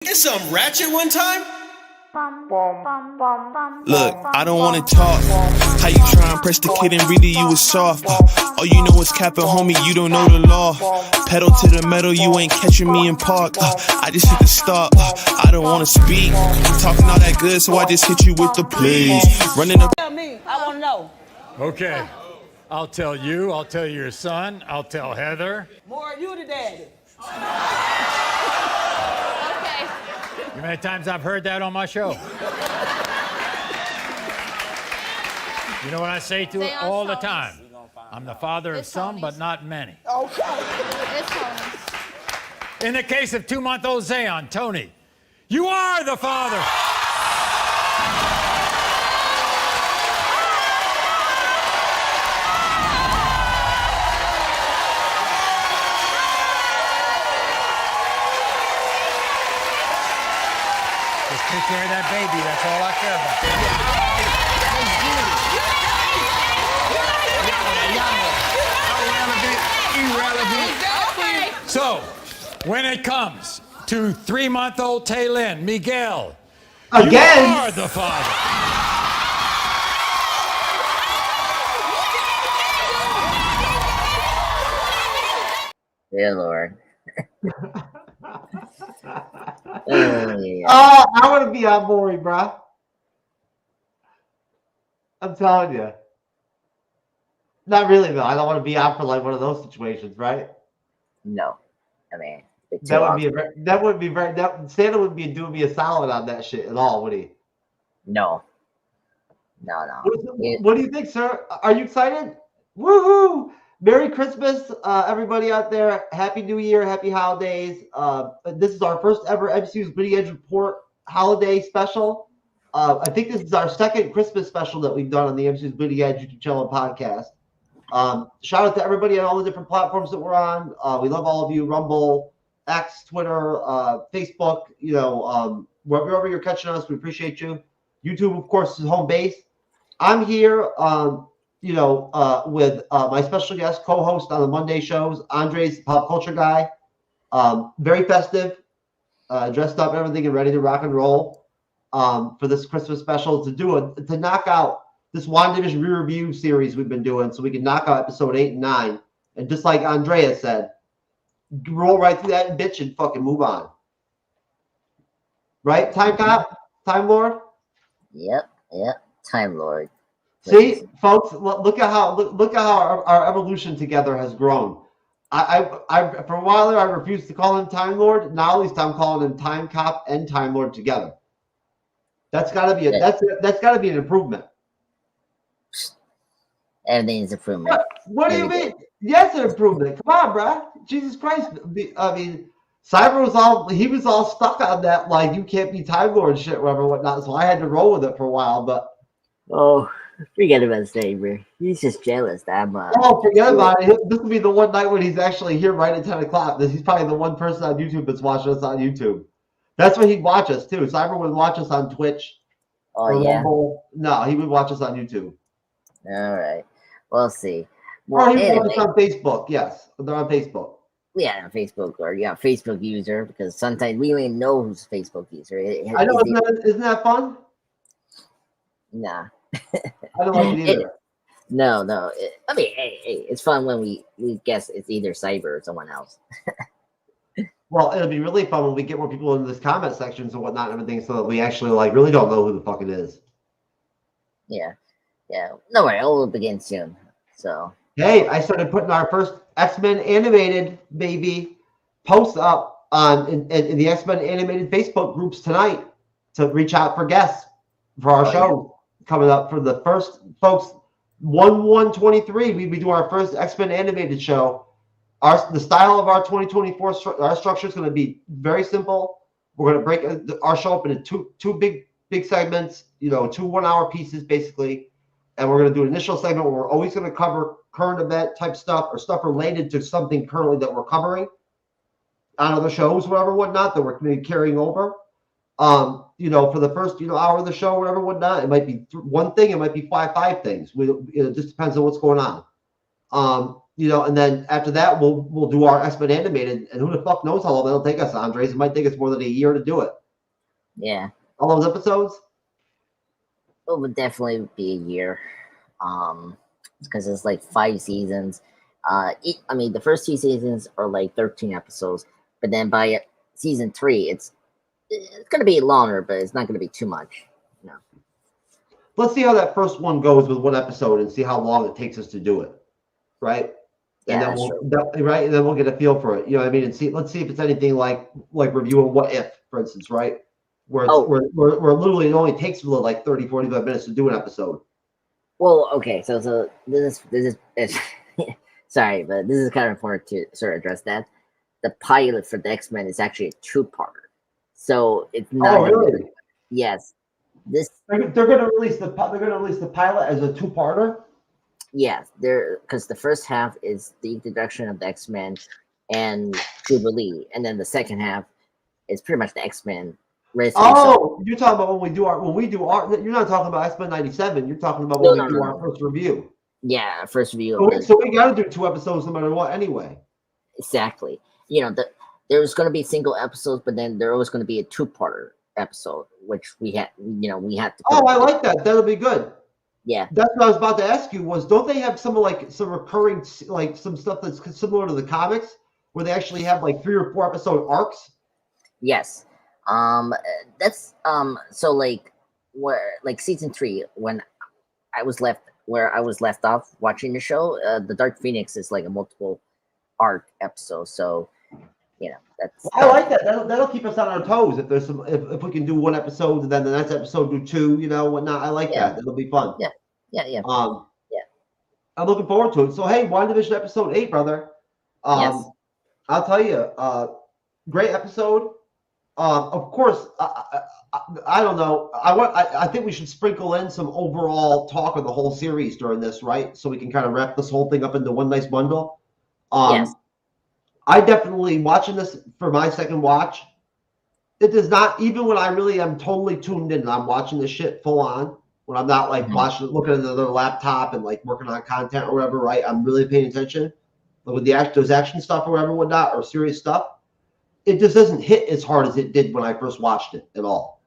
Get something ratchet one time? Look, I don't wanna talk. How you try and press the kid and really you was soft. All you know is capping, homie, you don't know the law. Pedal to the metal, you ain't catching me in park. I just hit the stop. I don't wanna speak. You talking all that good, so I just hit you with the please. Running up. Tell me, I wanna know. Okay. I'll tell you, I'll tell your son, I'll tell Heather. More you the daddy. You know how many times I've heard that on my show? You know what I say to it all the time? I'm the father of some, but not many. Okay. It's Tony. In the case of 2-month-old Zion, Tony, you are the father. Just take care of that baby, that's all I care about. So, when it comes to 3-month-old Taylin, Miguel, you are the father. Dear Lord. Oh, I want to be on Maury, bro. I'm telling you. Not really, though. I don't want to be out for like one of those situations, right? No, I mean that would be very. Santa would be doing me a solid on that shit at all, would he? No. What do you think, sir? Are you excited? Woohoo! Merry Christmas, everybody out there. Happy New Year, happy holidays. This is our first ever MCU'S Bleeding Edge Report holiday special. I think this is our second Christmas special that we've done on the MCU'S Bleeding Edge YouTube channel and podcast. Shout out to everybody on all the different platforms that we're on. We love all of you. Rumble, X, Twitter, Facebook, wherever you're catching us, we appreciate you. YouTube, of course, is home base. I'm here, with my special guest co-host on the Monday shows, Andre's the pop culture guy. Very festive, dressed up and everything and ready to rock and roll for this Christmas special to knock out this WandaVision re-review series we've been doing so we can knock out episode 8 and 9. And just like Andrea said, roll right through that bitch and fucking move on. Right, Time Cop? Time Lord? Yep. Time Lord. See, folks, look at how our evolution together has grown. I for a while there I refused to call him Time Lord. Now at least I'm calling him Time Cop and Time Lord together. That's gotta be that's gotta be an improvement. Everything's improvement. What do you mean? Yes, an improvement. Come on, bro. Jesus Christ. I mean, Cyber was all stuck on that, like you can't be Time Lord and shit, whatnot. So I had to roll with it for a while, but forget about Saber. He's just jealous that much. Oh, forget about it. This will be the one night when he's actually here right at 10 o'clock. He's probably the one person on YouTube that's watching us on YouTube. That's when he'd watch us, too. Cyber would watch us on Twitch. Oh, yeah? Rumble. No, he would watch us on YouTube. All right. We'll see. Or he would watch us on Facebook. Yes, they're on Facebook. Yeah, on Facebook or Facebook user, because sometimes we don't even know who's Facebook user. I know, isn't that fun? Nah. I don't like it either. No. I mean, hey, it's fun when we guess it's either Cyber or someone else. Well, it'll be really fun when we get more people in this comment sections and whatnot and everything, so that we actually really don't know who the fuck it is. Yeah. No worry, it will begin soon. So. Hey, I started putting our first X-Men animated posts up in the X-Men animated Facebook groups tonight to reach out for guests for our show coming up for the first folks 1/1/23. We do our first X-Men animated show. The style of our 2024 our structure is going to be very simple. We're going to break our show up into two big segments, 2 1-hour pieces basically. And we're going to do an initial segment where we're always going to cover current event type stuff or stuff related to something currently that we're covering on other shows, whatnot, that we're going to be carrying over. For the first, hour of the show, whatnot, it might be one thing, it might be five things. It just depends on what's going on. and then after that we'll do our X-Men animated, and who the fuck knows how long that'll take us, Andres? It might take us more than a year to do it. Yeah. All those episodes? It would definitely be a year. Because it's like 5 seasons. I mean, the first 2 seasons are like 13 episodes, but then by season 3, it's gonna be longer, but it's not gonna be too much. No. Let's see how that first one goes with one episode and see how long it takes us to do it. Right? Yeah, And then we'll get a feel for it. You know what I mean? And let's see if it's anything like reviewing What If, for instance, right? Where literally it only takes like 30, 45 minutes to do an episode. Well, okay, so this is sorry, but this is kind of important to sort of address that. The pilot for the X-Men is actually a 2-parter, so it's not. Oh, really? Yes, they're going to release the pilot as a 2-parter. Yes, because the first half is the introduction of the X-Men and Jubilee, and then the second half is pretty much the X-Men. Oh, you're talking about when we do our. You're not talking about X-Men '97. You're talking about when we do our first review. Yeah, first review. So we got to do 2 episodes no matter what, anyway. Exactly. There's going to be single episodes, but then there's always going to be a 2-parter episode, which we had to. Oh, I like that. That'll be good. Yeah, that's what I was about to ask you. Don't they have some recurring some stuff that's similar to the comics, where they actually have like 3 or 4 episode arcs? Yes. That's so where season 3, when I was left off watching the show, the Dark Phoenix is like a multiple arc episode, so that's. I like that. That'll keep us on our toes if there's if we can do 1 episode and then the next episode do 2, whatnot. I like that. That'll be fun. Yeah. I'm looking forward to it. So hey, WandaVision episode 8, brother. Yes. I'll tell you, great episode. Of course, I don't know. I think we should sprinkle in some overall talk of the whole series during this, right? So we can kind of wrap this whole thing up into one nice bundle. Yes. I definitely, watching this for my second watch, it does not, even when I really am totally tuned in and I'm watching this shit full on, when I'm not like looking at another laptop and like working on content or whatever, right? I'm really paying attention. But with those action stuff or whatever, whatnot, or serious stuff, it just doesn't hit as hard as it did when I first watched it at all.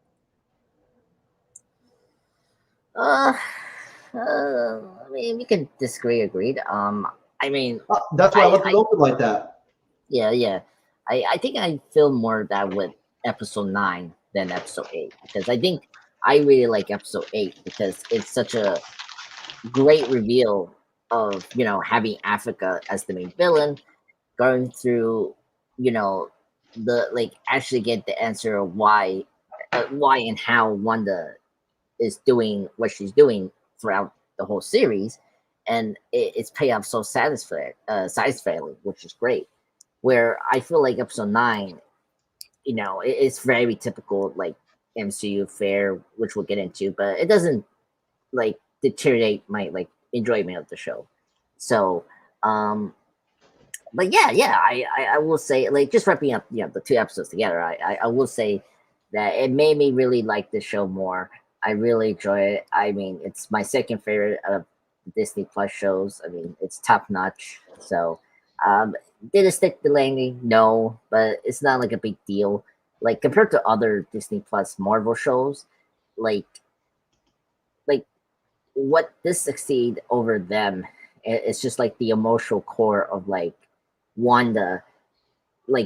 I mean, we can disagree. Agreed. I mean, that's why I left it open like that. Yeah. I think I feel more that with episode 9 than episode 8, because I think I really like episode 8 because it's such a great reveal of having Africa as the main villain, going through actually get the answer of why and how Wanda is doing what she's doing throughout the whole series, and it's payoff so satisfyingly, which is great. Where I feel like episode 9, it's very typical like MCU fare, which we'll get into, but it doesn't deteriorate my enjoyment of the show. So, but yeah, I will say, just wrapping up the 2 episodes together, I will say that it made me really like this show more. I really enjoy it. I mean, it's my second favorite of Disney Plus shows. I mean, it's top notch. So, did it stick the landing? No, but it's not like a big deal. Like compared to other Disney Plus Marvel shows, like what this succeed over them, it's just like the emotional core of Wanda,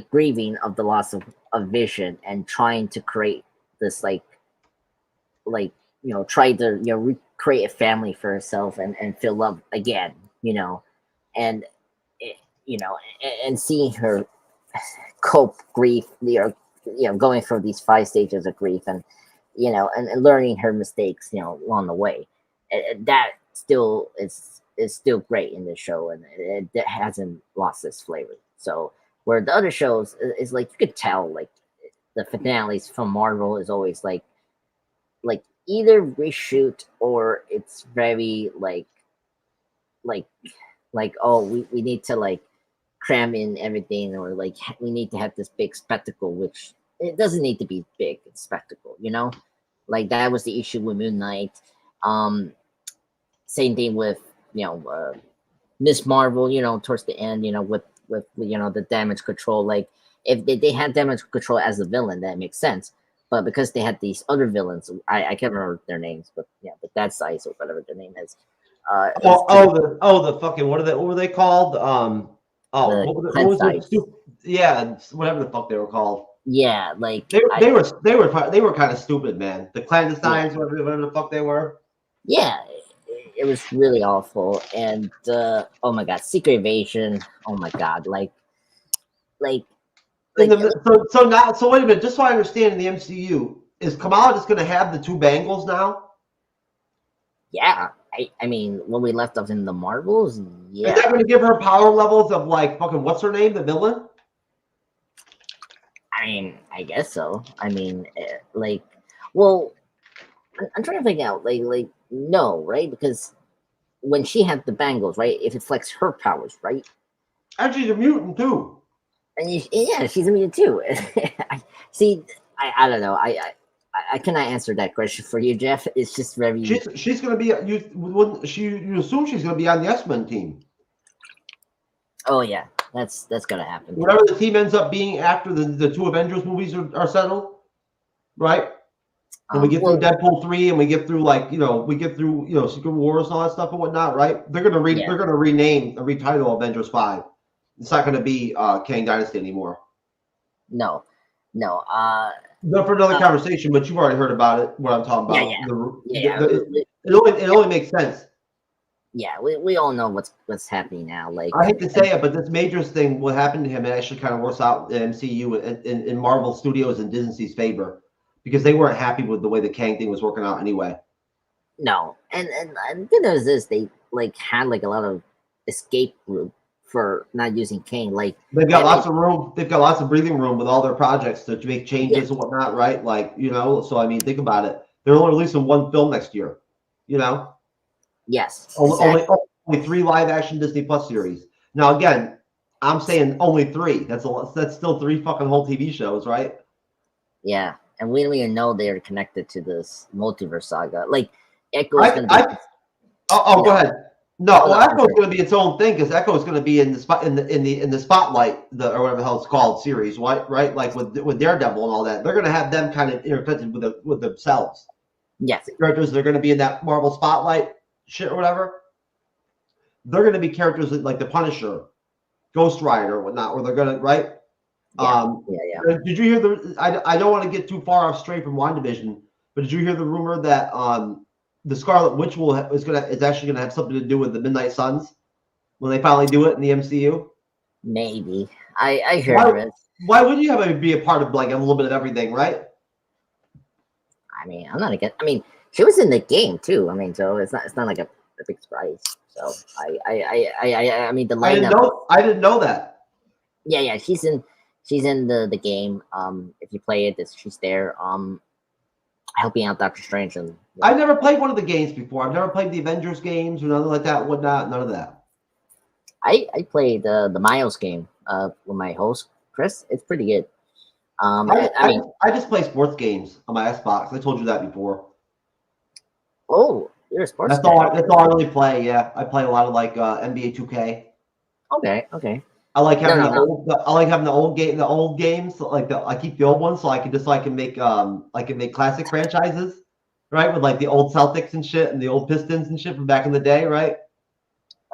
grieving of the loss of Vision and trying to create this try to recreate a family for herself and feel love again, and and seeing her cope grief, going through these 5 stages of grief, and and learning her mistakes, along the way. That still is still great in this show, and it hasn't lost its flavor. So where the other shows is you could tell the finales from Marvel is always like either reshoot or it's very oh, we need to cram in everything, or we need to have this big spectacle, which it doesn't need to be big. It's spectacle, that was the issue with Moon Knight. Same thing with Miss Marvel, towards the end, with the damage control. Like if they had damage control as a villain, that makes sense. But because they had these other villains, I can't remember their names, but yeah, the Dead Size or whatever their name is. The fucking what were they called? Whatever the fuck they were called. Yeah, like they were kind of stupid, man. The clandestines, whatever the fuck they were. Yeah, it was really awful. And oh my god, Secret Invasion. Oh my god, like so wait a minute, just so I understand, in the MCU, is Kamala just going to have the two bangles now? Yeah, I mean, when we left off in the Marvels, yeah. Is that going to give her power levels of like fucking what's her name, the villain? I mean, I guess so. I mean, well, I'm trying to figure out, like, no, right? Because when she had the bangles, right, it reflects her powers, right? And she's a mutant too. And yeah, she's a mutant too. I don't know. I cannot answer that question for you, Jeff. It's just very. She's going to be you assume she's going to be on the X-Men team. Oh yeah, that's going to happen. Whatever the team ends up being after the two Avengers movies are settled, right? And we get through Deadpool 3, and we get through Secret Wars and all that stuff and whatnot, right? They're gonna rename and retitle Avengers 5. It's not gonna be Kang Dynasty anymore. No. Not for another conversation, but you've already heard about it. What I'm talking about. It only makes sense. Yeah, we all know what's happening now. Like, I hate to say it, but this Majors thing, what happened to him, it actually kind of works out in MCU in Marvel Studios and Disney's favor, because they weren't happy with the way the Kang thing was working out anyway. No, and the thing is this, they had a lot of escape route for not using Kang. Like they've got lots of room. They've got lots of breathing room with all their projects to make changes and whatnot, right? So I mean, think about it. They're only releasing one film next year. Yes. Exactly. Only 3 live action Disney Plus series. Now again, I'm saying only 3. That's still 3 fucking whole TV shows, right? Yeah, and we don't even know they're connected to this multiverse saga. Like Echo is going to be. Go ahead. No, Echo is going to be its own thing, because Echo is going to be in the spotlight, or whatever the hell it's called, series, right? Like with Daredevil and all that. They're going to have them kind of interconnected with themselves. Yes. The characters that are going to be in that Marvel spotlight shit or whatever, they're going to be characters like the Punisher, Ghost Rider, or whatnot, where they're going to, right? Yeah. Did you hear I don't want to get too far off straight from WandaVision, but did you hear the rumor that the Scarlet Witch is actually gonna have something to do with the Midnight Suns when they finally do it in the MCU? Maybe. I heard it. Why wouldn't you have her be a part of like a little bit of everything, right? I mean, I'm not against. I mean, she was in the game too. I mean, so it's not like a big surprise. So I mean, the lineup. I didn't know that. Yeah, she's in the game. If you play it, she's there. Helping out Doctor Strange. And I've never played one of the games before. I've never played the Avengers games or nothing like that. Whatnot. None of that. I played the Miles game with my host Chris. It's pretty good. I just play sports games on my Xbox. I told you that before. Oh, you're a sports. That's all I really play. Yeah, I play a lot of like NBA 2K. Okay. I like having the old games. I keep the old ones so I can make classic franchises, right? With like the old Celtics and shit and the old Pistons and shit from back in the day, right?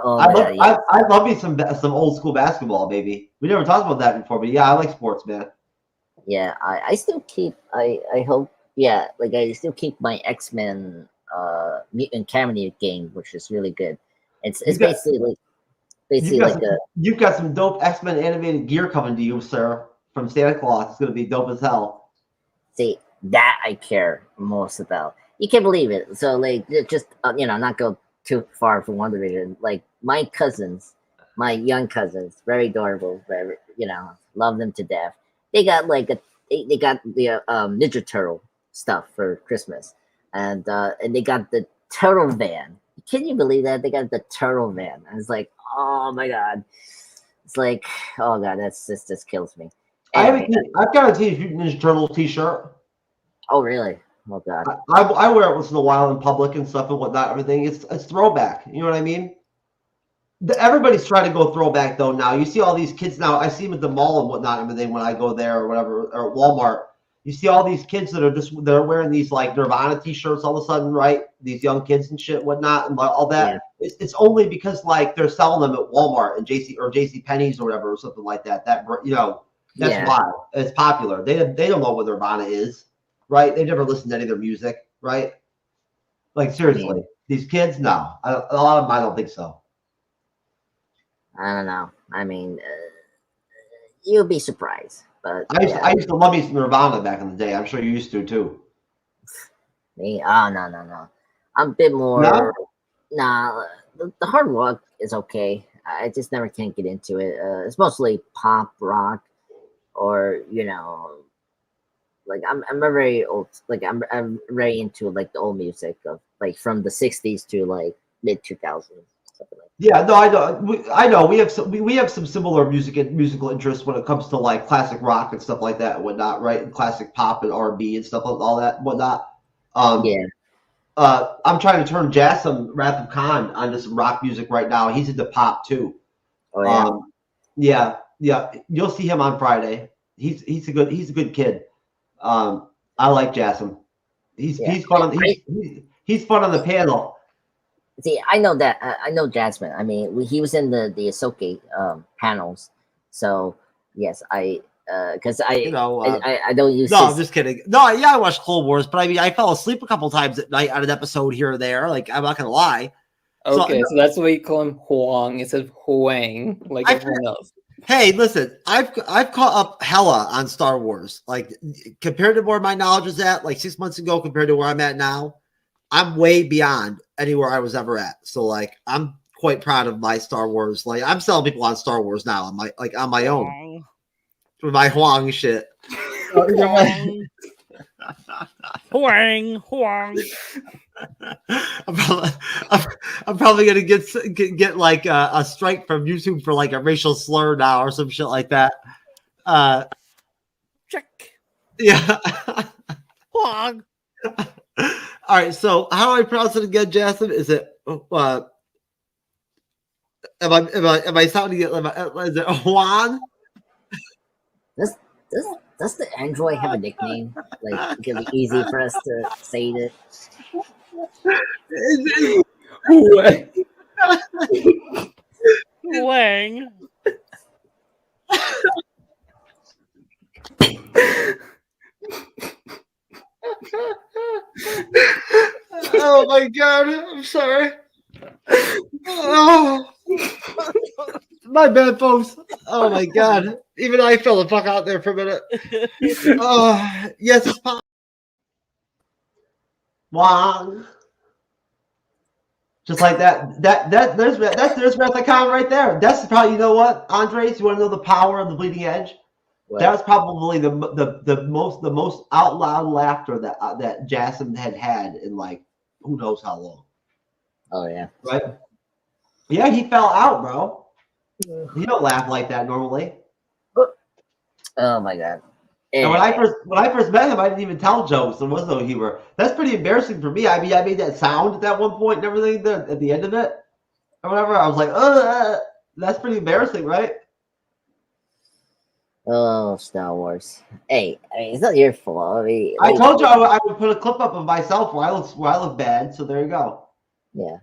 Oh, I love me some old school basketball, baby. We never talked about that before, but yeah, I like sports, man. Yeah, I still keep. I hope. Yeah, like I still keep my X-Men Mutant Cabinet game, which is really good. It's basically you've got some dope X-Men animated gear coming to you, sir, from Santa Claus. It's gonna be dope as hell. See, that I care most about. You can't believe it. So like, just not go too far from WandaVision. Like my cousins, my young cousins, very adorable, very love them to death. They got the Ninja Turtle stuff for Christmas, and they got the Turtle Van. Can you believe that they got the Turtle Van? I was like, oh my god! It's like, oh god, this just kills me. Anyway, I've got a Teenage Mutant Ninja Turtle T-shirt. Oh really? Oh god. I wear it once in a while in public and stuff and whatnot. Everything it's throwback. You know what I mean? everybody's trying to go throwback though now. You see all these kids now. I see them at the mall and whatnot. Everything when I go there or whatever, or at Walmart. You see all these kids that are wearing these like Nirvana T-shirts all of a sudden, right? These young kids and shit, whatnot, and all that. Yeah. It's only because like they're selling them at Walmart and JC Penney's or whatever or something like that. That that's why it's popular. They don't know what Nirvana is, right? They've never listened to any of their music, right? Like seriously, these kids, no. A lot of them, I don't think so. I don't know. I mean, you'll be surprised. But I used to love me some Nirvana back in the day. I'm sure you used to too. Me? Oh, no. I'm a bit more. No? Nah, the hard rock is okay. I just never can't get into it. It's mostly pop rock, or like I'm very old. Like I'm very into like the old music of like from the '60s to like mid 2000s. Yeah, no, I know. We have some similar musical interests when it comes to like classic rock and stuff like that and whatnot, right? And classic pop and R&B and stuff like all that and whatnot. I'm trying to turn Jassim Wrath of Khan onto some rock music right now. He's into pop too. Oh yeah. Yeah. You'll see him on Friday. He's a good kid. I like Jassim. He's fun. He's fun on the panel. See, I know that. I know Jasmine. I mean, he was in the Ahsoka panels. So yes, because I don't use. No, I'm just kidding. No, yeah, I watched Clone Wars, but I mean, I fell asleep a couple times at night on an episode here or there. Like, I'm not gonna lie. Okay, so that's why you call him Huang instead of Huang, like everyone else. Hey, listen, I've caught up hella on Star Wars. Like, compared to where my knowledge was at, like 6 months ago, compared to where I'm at now, I'm way beyond anywhere I was ever at. So like I'm quite proud of my Star Wars. Like I'm selling people on Star Wars now on my own. With my Huang shit. Huang. I'm probably gonna get like a strike from YouTube for like a racial slur now or some shit like that. Check. Yeah. Huang. All right, so how do I pronounce it again, Jasmine? Is it am I sounding it? Is it Juan? Does the android have a nickname? Like, it could be easy for us to say it. Wang. Oh my god, I'm sorry. Oh, my bad, folks. Oh my god, even I fell the fuck out there for a minute. Oh, yes, it's possible. Wong. Just like that. There's Wrath of Khan right there. That's probably, you know what, Andres, you want to know the power of the Bleeding Edge? What? That was probably the most out loud laughter that Jasmine had in like who knows how long. Oh yeah. Right? Yeah, he fell out, bro. He don't laugh like that normally. Oh my god. And when I first met him, I didn't even tell jokes. There was no humor. That's pretty embarrassing for me. I mean, I made that sound at that one point and everything at the end of it or whatever. I was like, that's pretty embarrassing, right? Oh, Star Wars. Hey, I mean, it's not your fault. I mean, I told you I would put a clip up of myself where I look bad. So there you go. Yeah.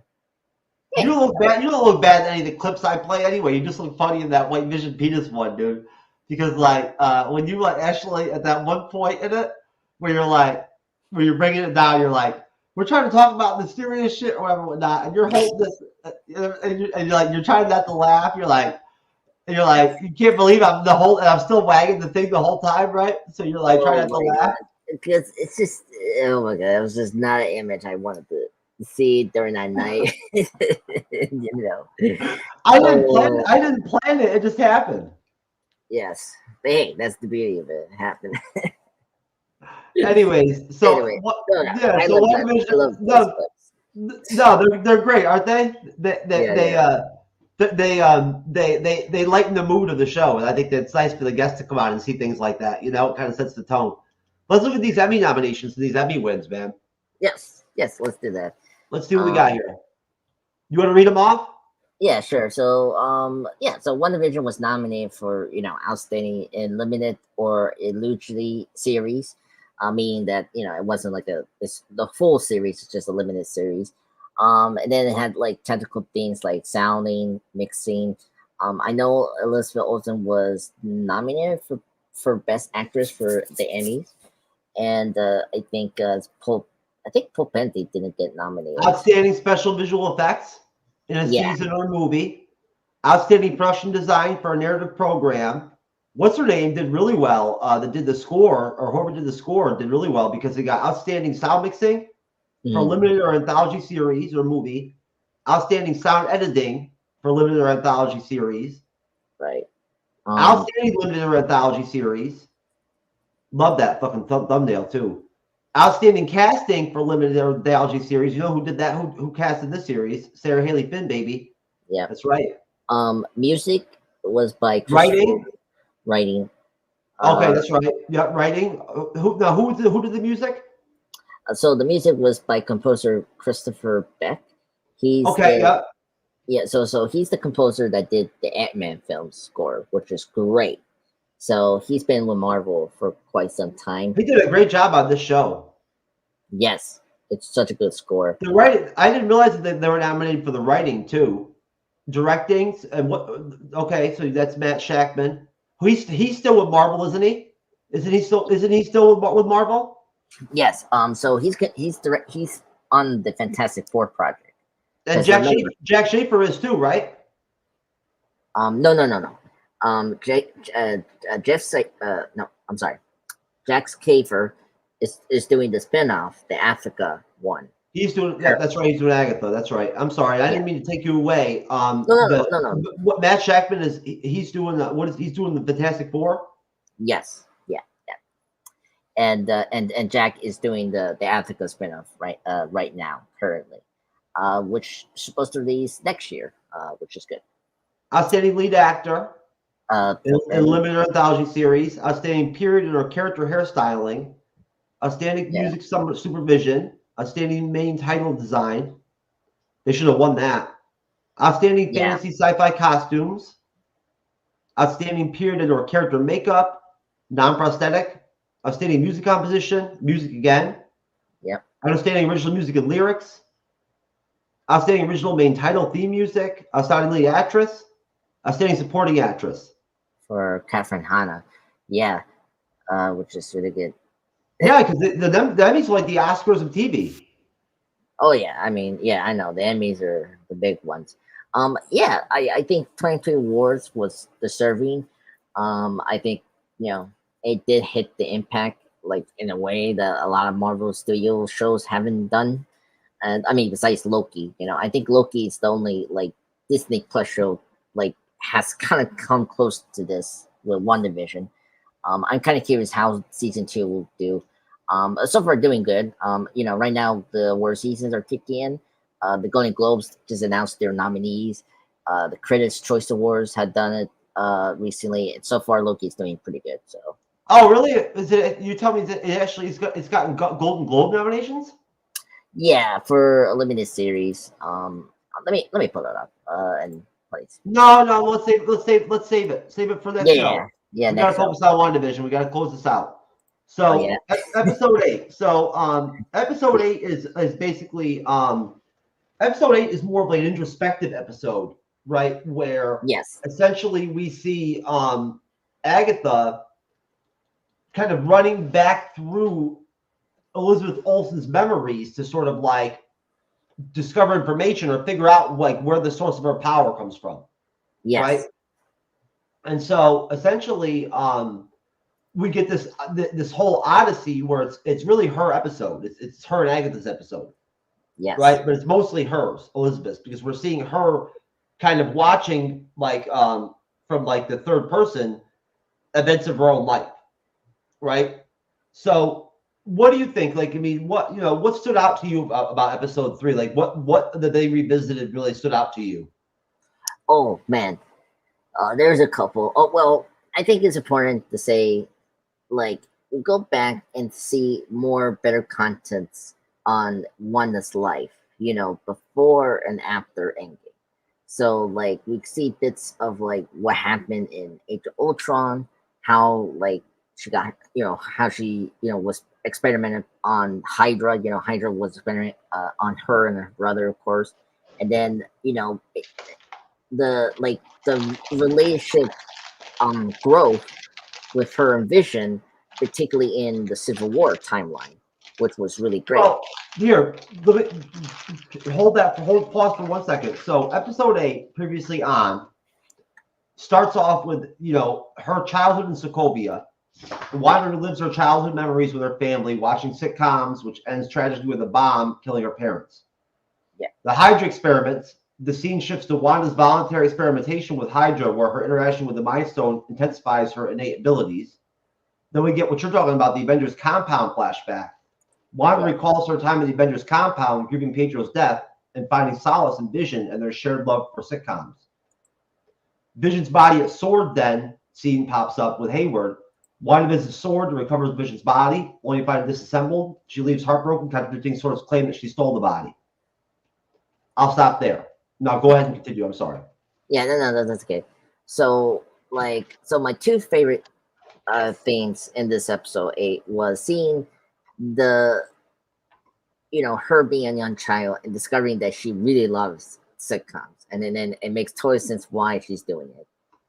You don't look bad. You don't look bad in any of the clips I play anyway. You just look funny in that White Vision penis one, dude. Because like when you like actually at that one point in it where you're bringing it down, you're like, we're trying to talk about mysterious shit or whatever, whatnot, and you're holding this, and you're trying not to laugh. You're like, you can't believe and I'm still wagging the thing the whole time, right? So you're like trying not to laugh. Because it's just, oh my god, it was just not an image I wanted to see during that night. You know, I didn't plan it. It just happened. Yes, but hey, that's the beauty of it. It happened. Anyways, so they're great, aren't they? They lighten the mood of the show, and I think that's nice for the guests to come out and see things like that. You know, it kind of sets the tone. Let's look at these Emmy nominations and these Emmy wins, man. Yes, let's do that. Let's see what we got here. You want to read them off? Yeah, sure. So, so WandaVision was nominated for, outstanding in limited or illusory series. Meaning that, it wasn't like the full series, it's just a limited series. And then it had like technical things like sounding, mixing. I know Elizabeth Olsen was nominated for Best Actress for the Emmys, and I think Paul Penty didn't get nominated. Outstanding special visual effects in a season or movie. Outstanding production design for a narrative program. What's her name did really well. That did the score, or whoever did the score did really well because they got outstanding sound mixing for a limited or anthology series or movie. Outstanding sound editing for limited or anthology series. Right. Outstanding limited or anthology series. Love that fucking thumbnail too. Outstanding casting for limited or anthology series. You know who did that? Who casted this series? Sarah Haley Finn, baby. Yeah, that's right. Music was by writing. Writing. Okay, that's right. Yeah, writing. Who did the music? So the music was by composer Christopher Beck. He's So he's the composer that did the Ant-Man film score, which is great. So he's been with Marvel for quite some time. He did a great job on this show. Yes, it's such a good score. The writing, I didn't realize that they were nominated for the writing too. Directing and what? Okay, so that's Matt Shackman. He's still with Marvel, isn't he? Isn't he still with Marvel? Yes. So he's on the Fantastic Four project. And Jack Schaefer is too, right? No. Jack Schaefer is doing the spinoff, the Africa one. He's doing that's right. He's doing Agatha. That's right. I'm sorry. I didn't mean to take you away. No. What Matt Shackman he's doing he's doing the Fantastic Four? Yes. Yeah. And Jack is doing the Africa spinoff right now currently, which is supposed to release next year, which is good. Outstanding lead actor in limited or anthology series. Outstanding period or character hairstyling. Outstanding music supervision. Outstanding main title design. They should have won that. Outstanding fantasy sci-fi costumes. Outstanding period or character makeup. Non-prosthetic. Outstanding music composition. Music again. Yep. Outstanding original music and lyrics. Outstanding original main title theme music. Outstanding lead actress. Outstanding supporting actress. For Catherine Hanna. Yeah. Which is really good. Yeah, because the Emmys are like the Oscars of TV. Oh yeah, I mean, yeah, I know the Emmys are the big ones. I think 23 Awards was deserving. I think it did hit the impact like in a way that a lot of Marvel Studio shows haven't done. And I mean, besides Loki, I think Loki is the only like Disney Plus show like has kind of come close to this with WandaVision. I'm kind of curious how season 2 will do. So far doing good. Right now the award seasons are kicking in. The Golden Globes just announced their nominees. The Critics' Choice Awards had done it recently. And so far Loki's doing pretty good. So. Oh really? Is it? You tell me that it's gotten Golden Globe nominations? Yeah, for a limited series. Let me pull it up. And please. No. Let's save it. Save it for next show. Yeah. We gotta focus on WandaVision. We gotta close this out. So episode 8. So episode 8 is basically episode 8 is more of like an introspective episode, right? Where essentially we see Agatha kind of running back through Elizabeth Olsen's memories to sort of like discover information or figure out like where the source of her power comes from. Yes. Right. And so essentially, we get this whole odyssey where it's really her episode. It's her and Agatha's episode. Yes. Right. But it's mostly hers, Elizabeth's, because we're seeing her kind of watching like from like the third person events of her own life. Right. So what do you think? Like, I mean, what stood out to you about episode 3? Like what that they revisited really stood out to you? Oh man. There's a couple. Oh, well, I think it's important to say, like, go back and see more better contents on Wanda's life, before and after Endgame. So like we see bits of like what happened in Age of Ultron, how like she got how she was experimented on Hydra. Hydra was experimented on her and her brother, of course, and then the relationship growth with her and Vision, particularly in the Civil War timeline, which was really great. Well, here, pause for 1 second. So, episode 8, previously on, starts off with her childhood in Sokovia. Wanda relives her childhood memories with her family, watching sitcoms, which ends tragically with a bomb killing her parents. Yeah. The Hydra experiments. The scene shifts to Wanda's voluntary experimentation with Hydra, where her interaction with the Mind Stone intensifies her innate abilities. Then we get what you're talking about, the Avengers compound flashback. Wanda recalls her time in the Avengers compound, grieving Pedro's death, and finding solace in Vision and their shared love for sitcoms. Vision's body at Sword then scene pops up with Hayward. Wanda visits Sword and recovers Vision's body, only to find it disassembled. She leaves heartbroken, contradicting Sword's claim that she stole the body. I'll stop there. Now go ahead and continue. I'm sorry. Yeah, no, that's okay. So my two favorite things in this episode 8 was seeing the her being a young child and discovering that she really loves sitcoms, and then it makes total sense why she's doing it.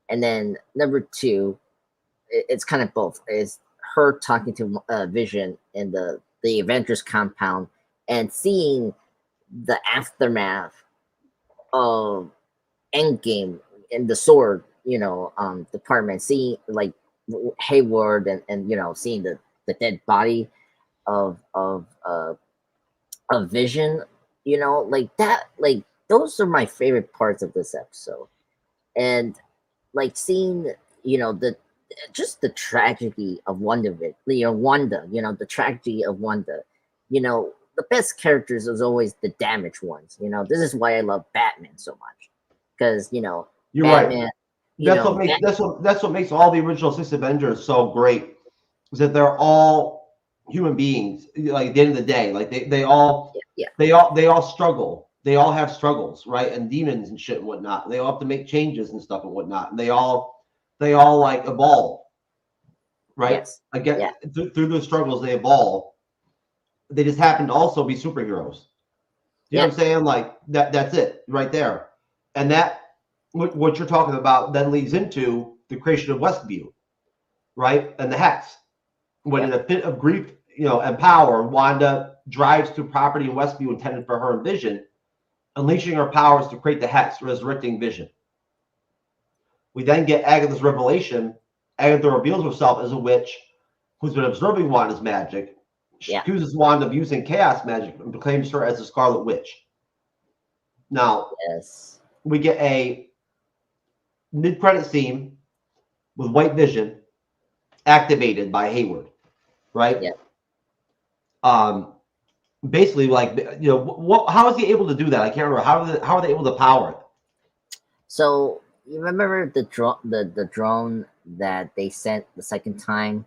And then number 2, it's kind of both, is her talking to Vision in the Avengers compound and seeing the aftermath of Endgame in the Sword department, seeing like Hayward and seeing the dead body of Vision, like that, like those are my favorite parts of this episode. And like seeing the tragedy of Wanda, the tragedy of Wanda. The best characters is always the damaged ones. This is why I love Batman so much, because You're Batman, right. That's what makes all the original 6 Avengers so great, is that they're all human beings. Like at the end of the day, like they all struggle. They all have struggles, right? And demons and shit and whatnot. They all have to make changes and stuff and whatnot. And they all like evolve, right? Yes. Again, through those struggles, they evolve. They just happen to also be superheroes. You know what I'm saying? Like that's it right there. And that what you're talking about then leads into the creation of Westview, right? And the Hex. When in a fit of grief, and power, Wanda drives to property in Westview intended for her and Vision, unleashing her powers to create the Hex, resurrecting Vision. We then get Agatha's revelation. Agatha reveals herself as a witch who's been observing Wanda's magic. She accuses Wanda of using chaos magic and proclaims her as the Scarlet Witch. Now, we get a mid-credit scene with White Vision activated by Hayward, right? Yeah. Basically, like how is he able to do that? I can't remember. How are they able to power it? So you remember the drone that they sent the second time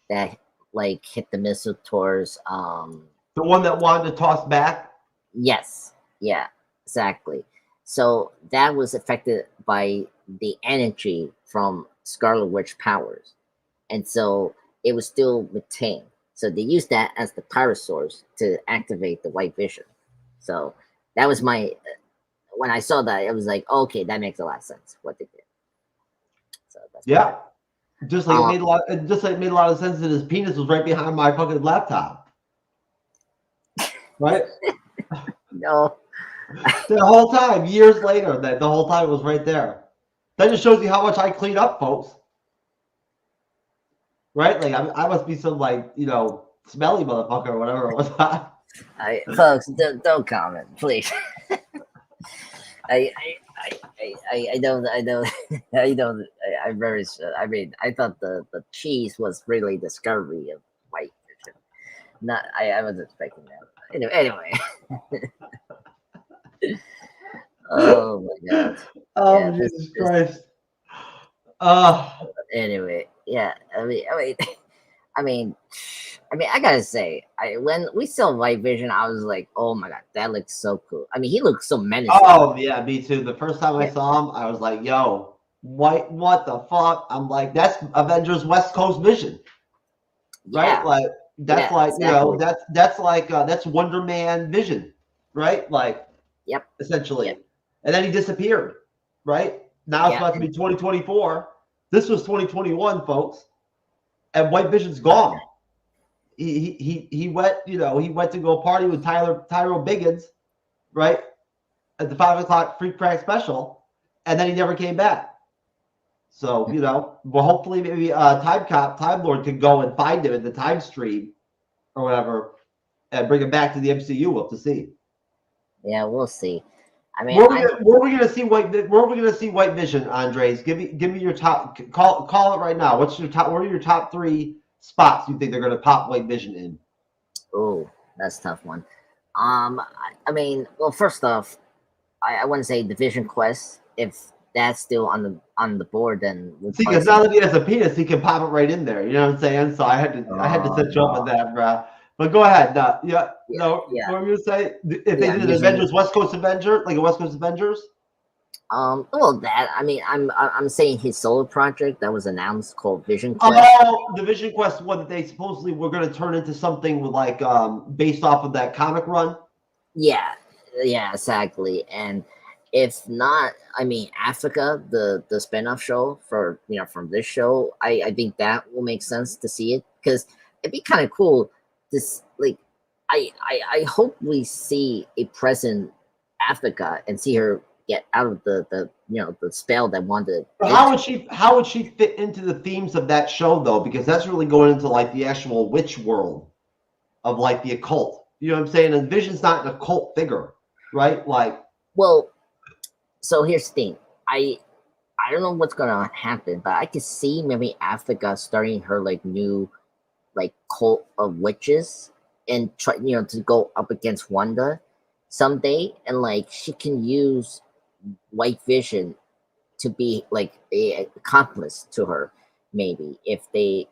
that like hit the missile towards the one that Wanda tossed back? Yes. Yeah, exactly. So that was affected by the energy from Scarlet Witch powers. And so it was still maintained. So they used that as the power source to activate the White Vision. So that was my when I saw that, it was like, okay, that makes a lot of sense what they did. So that's just like it made a lot of sense that his penis was right behind my fucking laptop. Right? No. The whole time, years later, that the whole time it was right there. That just shows you how much I clean up, folks. Right? Like I must be some smelly motherfucker or whatever it was. Folks, don't comment, please. I thought the cheese was really discovery of White Vision. I wasn't expecting that. Anyway. Oh my god. Oh, Jesus Christ. Anyway, yeah. I mean, I mean, I gotta say, when we saw White Vision, I was like, oh my god, that looks so cool. I mean, he looks so menacing. Oh yeah, me too. The first time I saw him, I was like, yo, what the fuck? I'm like, that's Avengers West Coast Vision. Right? Yeah. Like that's Yeah, like exactly. that's like that's Wonder Man Vision, right? Like Yep. essentially. Yep. And then he disappeared, right? Now it's Yeah. about to be 2024. This was 2021, folks. And White Vision's gone. He went, he went to go party with Tyrone Biggins, right? At the 5 o'clock Free Crack special, and then he never came back. So, well, hopefully maybe Time Lord can go and find him in the time stream or whatever and bring him back to the MCU. We'll have to see. Yeah, we'll see. I mean, where are we gonna see White Vision, Andres? Give me your top call it right now. What are your top 3 spots you think they're gonna pop White Vision in? Oh, that's a tough one. I mean, well, first off, I want to say the Vision Quest. If that's still on the board, then we'll see, because now that he has a penis, he can pop it right in there. You know what I'm saying? So I had to set you up with that, bro. But go ahead. What were you gonna say? If they did an Avengers West Coast Avenger, like a West Coast Avengers? Well, that I mean, I'm saying his solo project that was announced called Vision Quest. Oh, the Vision Quest one that they supposedly were going to turn into something with like based off of that comic run. Yeah, exactly. And if not, I mean, Africa, the spinoff show for from this show, I think that will make sense to see it because it'd be kind of cool. This like, I hope we see a present Africa and see her get out of the spell that Wanda. How would she fit into the themes of that show though? Because that's really going into like the actual witch world of like the occult. You know what I'm saying? And Vision's not an occult figure, right? Like, well, so here's the thing. I don't know what's gonna happen, but I could see maybe Africa starting her like new like cult of witches and try to go up against Wanda someday, and like she can use White Vision to be like a accomplice to her, maybe if they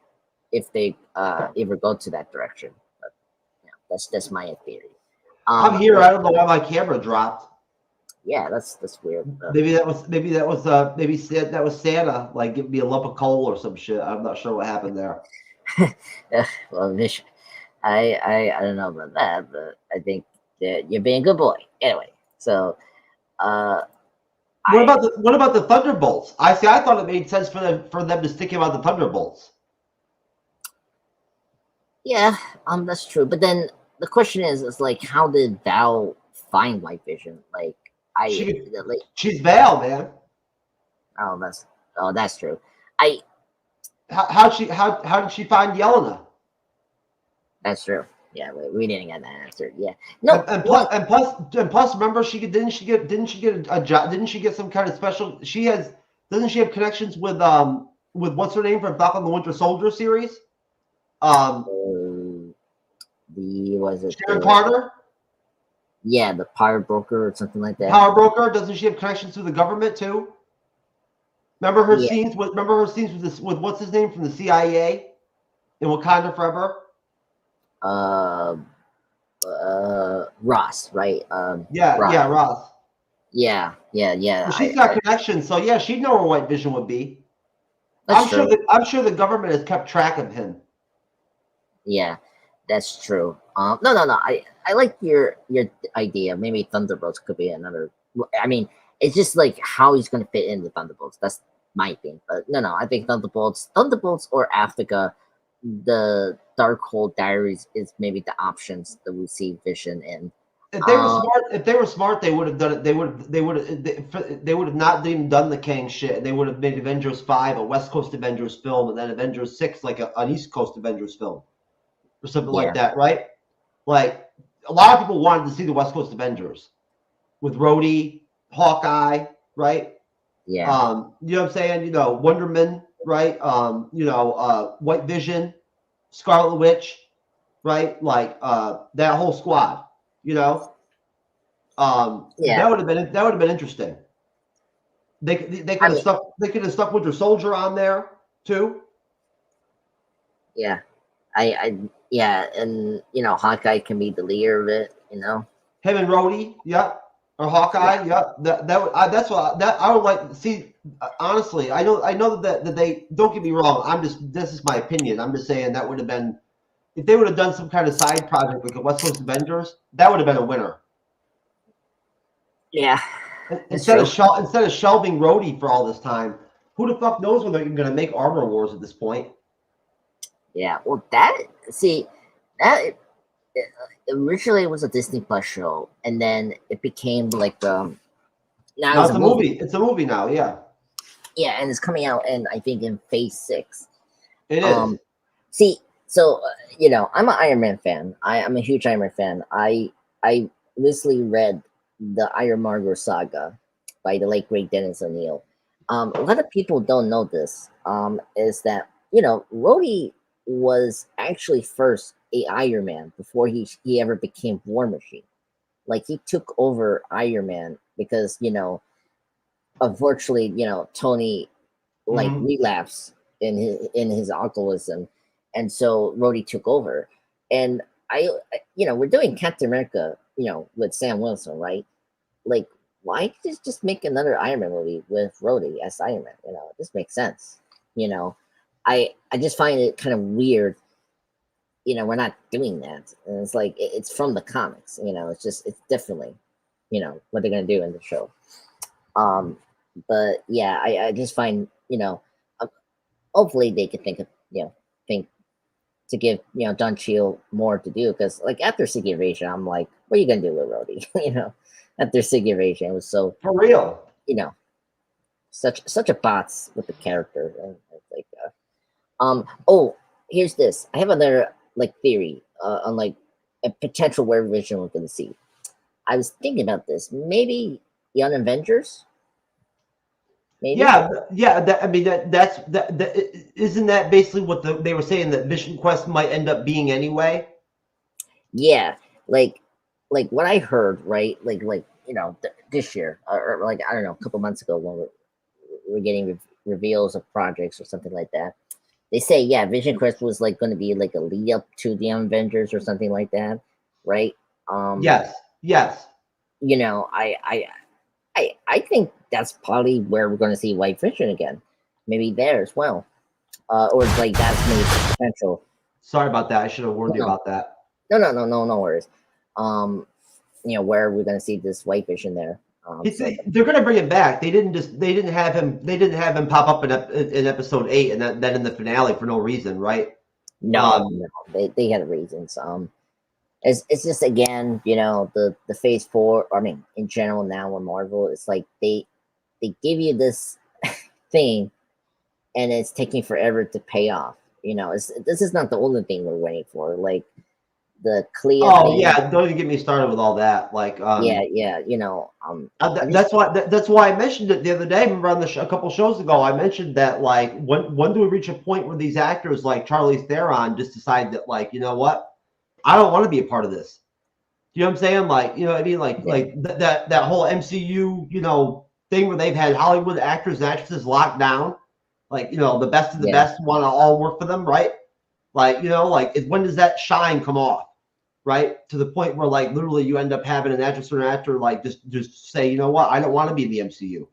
ever go to that direction. But that's my theory. I'm here. I don't know why my camera dropped. Yeah, that's weird. Maybe that was Santa like giving me a lump of coal or some shit. I'm not sure what happened there. Well, Vision, I don't know about that, but I think that you're being a good boy. Anyway, so what about the Thunderbolts? I thought it made sense for them to stick him on the Thunderbolts. Yeah, that's true. But then the question is like, how did Val find White Vision? Like, she's Val, man. Oh, that's true. How did she find Yelena? That's true. Yeah, we didn't get that answer. Yeah, no. And plus, remember didn't she get a job? Didn't she get some kind of special? Doesn't she have connections with what's her name from Falcon the Winter Soldier series? Sharon Carter? Yeah, the power broker or something like that. Power broker? Doesn't she have connections to the government too? Remember her scenes with what's his name from the CIA in Wakanda Forever? Ross, right? Ross. Yeah. Well, she's got connections, so yeah, she'd know where White Vision would be. I'm sure the government has kept track of him. Yeah, that's true. No. I like your idea. Maybe Thunderbolts could be another. I mean, it's just like how he's going to fit in the Thunderbolts. That's my thing. But no. I think Thunderbolts or Africa, the Darkhold Diaries is maybe the options that we see Vision in. If they were smart, they would have done it. They would have not even done the Kang shit. They would have made Avengers 5 a West Coast Avengers film, and then Avengers 6 like an East Coast Avengers film, or something like that, right? Like a lot of people wanted to see the West Coast Avengers with Rhodey, Hawkeye, right? Yeah. You know what I'm saying? Wonder Man, right? White Vision, Scarlet Witch, right? Like that whole squad. That would have been interesting. They could have stuck Winter Soldier on there too. Yeah. Yeah, and Hawkeye can be the leader of it. Him and Rhodey, yep, or Hawkeye, yep. That's what I would like to see. Honestly, I know that they don't get me wrong. This is my opinion. I'm just saying that would have been if they would have done some kind of side project like a West Coast Avengers. That would have been a winner. Yeah. Instead of shelving Rhodey for all this time, who the fuck knows when they're even going to make Armor Wars at this point? Yeah, well, originally it was a Disney Plus show, and then it became like now it's a movie. It's a movie now, yeah. Yeah, and it's coming out, I think in Phase 6. It is. See, so I'm an Iron Man fan. I'm a huge Iron Man fan. I recently read the Ironmonger saga by the late great Dennis O'Neil. A lot of people don't know this. Is that Rhodey was actually first a Iron Man before he ever became War Machine. Like he took over Iron Man because unfortunately Tony relapsed in his alcoholism, and so Rhodey took over. And we're doing Captain America with Sam Wilson, right? Like, why just make another Iron Man movie with Rhodey as Iron Man? This makes sense. I just find it kind of weird. We're not doing that, and it's like it's from the comics. It's differently, what they're gonna do in the show. But yeah, I just find hopefully they could think to give Don Cheadle more to do, because like after Secret Invasion, I'm like, what are you gonna do with Rhodey? After Secret Invasion, it was so for real. Such a bots with the character. And it's like, here's this. I have another theory on a potential WandaVision we're gonna see. I was thinking about this. Maybe Young Avengers. Maybe. Yeah. Isn't that basically what they were saying that Vision Quest might end up being anyway? Yeah, like what I heard, right? This year, or I don't know, a couple months ago when we're getting reveals of projects or something like that. They say, yeah, Vision Quest was going to be a lead up to the Avengers or something like that, right? Yes. I think that's probably where we're going to see White Vision again, maybe there as well, or that's maybe the potential. Sorry about that. I should have warned you about that. No worries. Where we're going to see this White Vision there. They're going to bring him back. They didn't have him pop up in episode 8 and then in the finale for no reason, right? No, they had reasons. It's just again, the Phase 4. I mean, in general now in Marvel, it's like they give you this thing, and it's taking forever to pay off. This is not the only thing we're waiting for. Like the Clea. Oh yeah, don't even get me started with all that. That's why I mentioned it the other day. Remember on a couple shows ago, I mentioned that when do we reach a point where these actors like Charlize Theron just decide that you know what, I don't want to be a part of this. You know what I'm saying? That whole MCU thing where they've had Hollywood actors and actresses locked down. The best of the best want to all work for them, right? When does that shine come off? Right, to the point where literally you end up having an actress or an actor just say, you know what, I don't want to be in the MCU.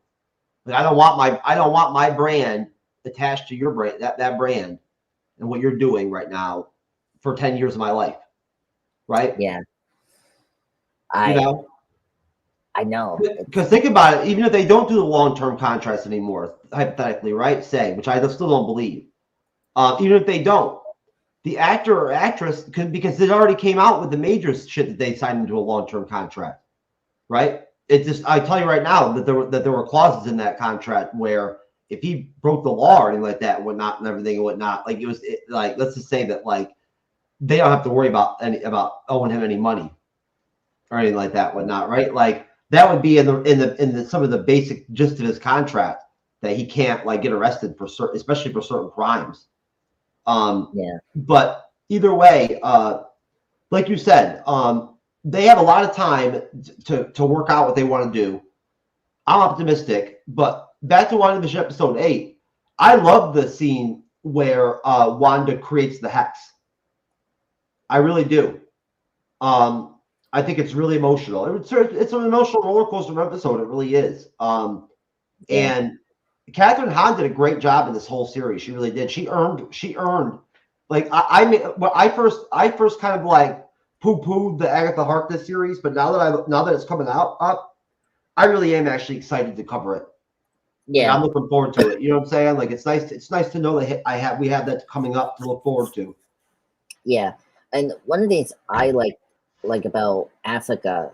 I don't want my brand attached to your brand, that brand, and what you're doing right now for 10 years of my life. Right? Yeah. I know. Because think about it, even if they don't do the long-term contracts anymore, hypothetically, right? Say, which I still don't believe. Even if they don't, the actor or actress because it already came out with the major shit that they signed into a long-term contract, right? I tell you right now that there were clauses in that contract where if he broke the law or anything like that, and whatnot, and everything and whatnot, let's just say that they don't have to worry about owing him any money or anything like that, whatnot, right? That would be in the some of the basic gist of his contract that he can't get arrested for especially for certain crimes. But either way, like you said, they have a lot of time to work out what they want to do. I'm optimistic, but back to WandaVision episode 8, I love the scene where Wanda creates the hex. I really do. I think it's really emotional. It's an emotional roller coaster episode. It really is. And Catherine Hahn did a great job in this whole series. She really did. She earned. Like I first kind of like poo-pooed the Agatha Harkness series, but now that it's coming up, I really am actually excited to cover it. Yeah, like, I'm looking forward to it. You know what I'm saying? Like it's nice to know that we have that coming up to look forward to. yeah. And one of the things I like about Africa,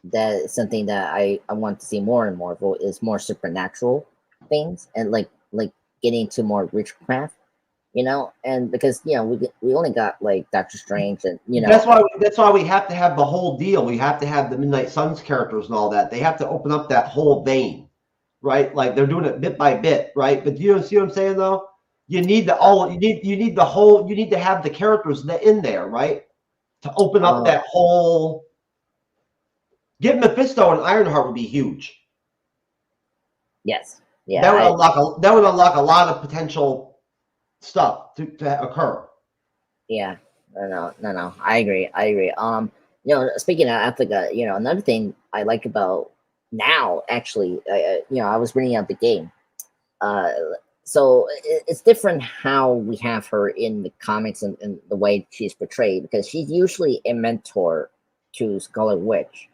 that is something that I want to see more and more of, is more supernatural things, and like getting into more witchcraft, and because we only got like Doctor Strange, and That's why we have to have the whole deal. We have to have the Midnight Suns characters and all that. They have to open up that whole vein, right? Like they're doing it bit by bit, right? But you see what I'm saying though? You need to have the characters in there, right? To open up that whole. Get Mephisto and Ironheart would be huge. Yes. Yeah. That would unlock a lot of potential stuff to occur. Yeah. No. I agree. Speaking of Africa, another thing I like about now, actually, I was bringing up the game. So it's different how we have her in the comics and the way she's portrayed, because she's usually a mentor to Scarlet Witch,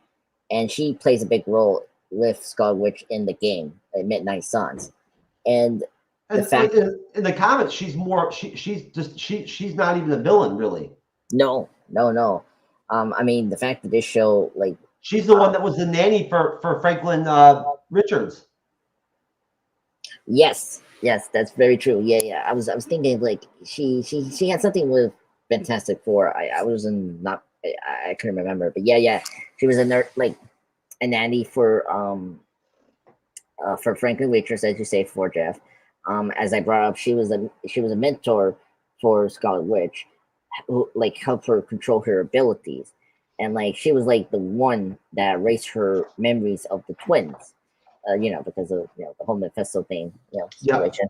and she plays a big role with Scarlet Witch in the game, Midnight Suns. And the fact in the comics, she's more she's not even a villain, really. No. I mean, the fact that this show, like, she's the one that was the nanny for Franklin Richards. Yes, that's very true. Yeah. I was thinking like she had something with Fantastic Four. I couldn't remember, but yeah, she was a nanny for Franklin Richards, as you say, for Jeff. As I brought up, she was a mentor for Scarlet Witch, who helped her control her abilities, and she was the one that erased her memories of the twins. Because of the whole Mephisto thing, situation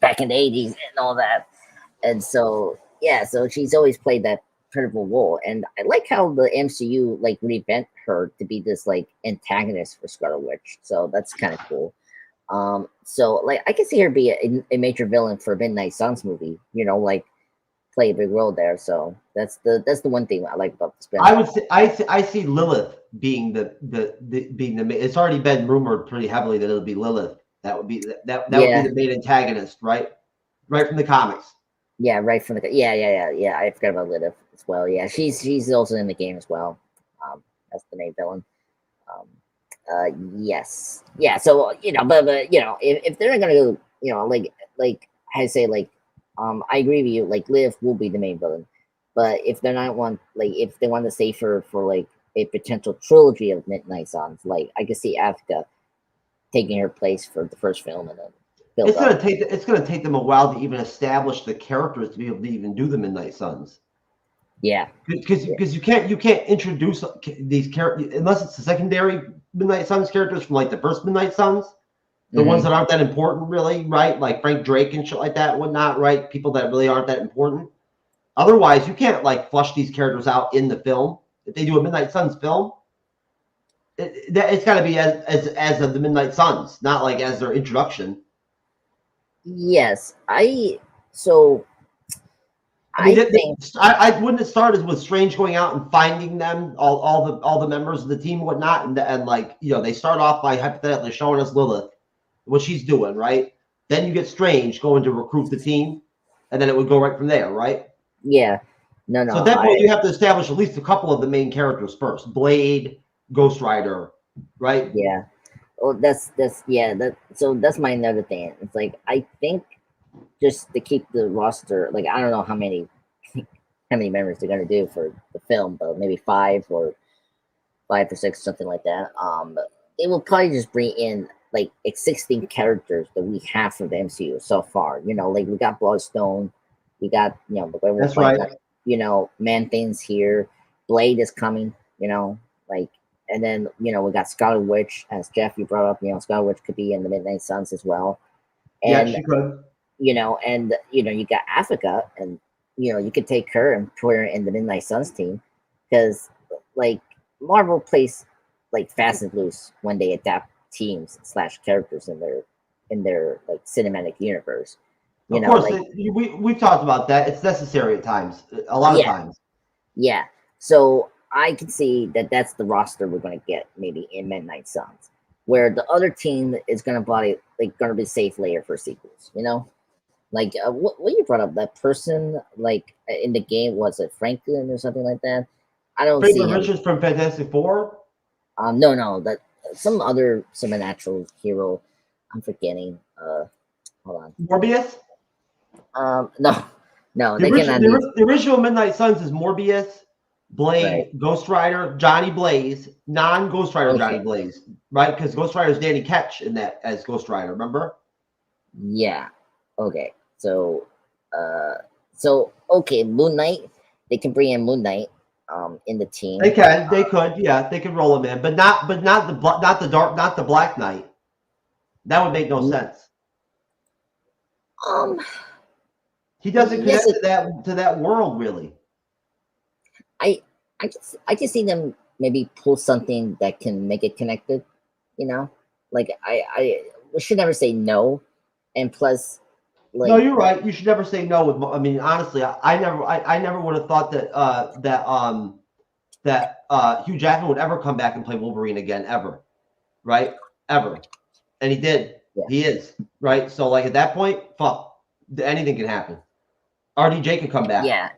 back in the 80s and all that. And so she's always played that critical role. And I like how the MCU revamp her to be this antagonist for Scarlet Witch. So that's kind of cool. So I can see her be a major villain for a Midnight Suns movie, play a big role there. So that's the one thing I like about this film. I would say I see Lilith being the it's already been rumored pretty heavily that it'll be Lilith. That would be that would be the main antagonist, right from the comics. Yeah, right from the yeah. I forgot about Lilith as well. Yeah, she's also in the game as well. That's the main villain. Yes, yeah. So but if they're not gonna go, like I say, I agree with you. Liv will be the main villain, but if they're not if they want to save her for a potential trilogy of Midnight Suns, I could see Agatha taking her place for the first film, and then it's gonna take them a while to even establish the characters to be able to even do the Midnight Suns. Yeah, because you can't introduce these characters unless it's the secondary Midnight Suns characters from the first Midnight Suns. The ones that aren't that important, really, right? Like Frank Drake and shit like that, and whatnot, right? People that really aren't that important. Otherwise, you can't flush these characters out in the film. If they do a Midnight Suns film, it's got to be as of the Midnight Suns, not as their introduction. Yes, I wouldn't it start with Strange going out and finding them, all the members of the team and whatnot, and they start off by hypothetically showing us Lilith, what she's doing, right? Then you get Strange going to recruit the team, and then it would go right from there, right? Yeah. No. So at that point, you have to establish at least a couple of the main characters first. Blade, Ghost Rider, right? Yeah. Well, that's my another thing. It's I think just to keep the roster, I don't know how many members they're gonna do for the film, but maybe 5 or 6, something like that. They will probably just bring in existing characters that we have from the MCU so far. We got Bloodstone, we got that's right. Man-Thing's here, Blade is coming, and then we got Scarlet Witch, as Jeff you brought up. Scarlet Witch could be in the Midnight Suns as well. And yeah, she could. you got Africa, and you could take her and put her in the Midnight Suns team, because like Marvel plays like fast and loose when they adapt teams / characters in their like cinematic universe. Of course, we've talked about that. It's necessary at times, a lot of times. Yeah. So I can see that that's the roster we're going to get maybe in Midnight Suns, where the other team is going to be safe layer for sequels. Like what you brought up, that person like in the game, was it Franklin or something like that? I don't see him. Richards from Fantastic Four. No, that some other supernatural hero. I'm forgetting. Hold on. Morbius. No. The original Midnight Suns is Morbius, Blade, right. Ghost Rider, Johnny Blaze, non-Ghost Rider Johnny Blaze, right? Because Ghost Rider is Danny Ketch in that as Ghost Rider. Remember? Yeah. Okay. So, Moon Knight. They can bring in Moon Knight, in the team. They could roll him in, but not the Black Knight. That would make no sense. He doesn't connect to that world really. I can see them maybe pull something that can make it connected. Like we should never say no, and plus. Like, no, you're right. You should never say no. I mean, honestly, I never would have thought that Hugh Jackman would ever come back and play Wolverine again, ever, right? Ever, and he did. Yeah. He is right. So, like at that point, fuck, anything can happen. RDJ could come back. Yeah,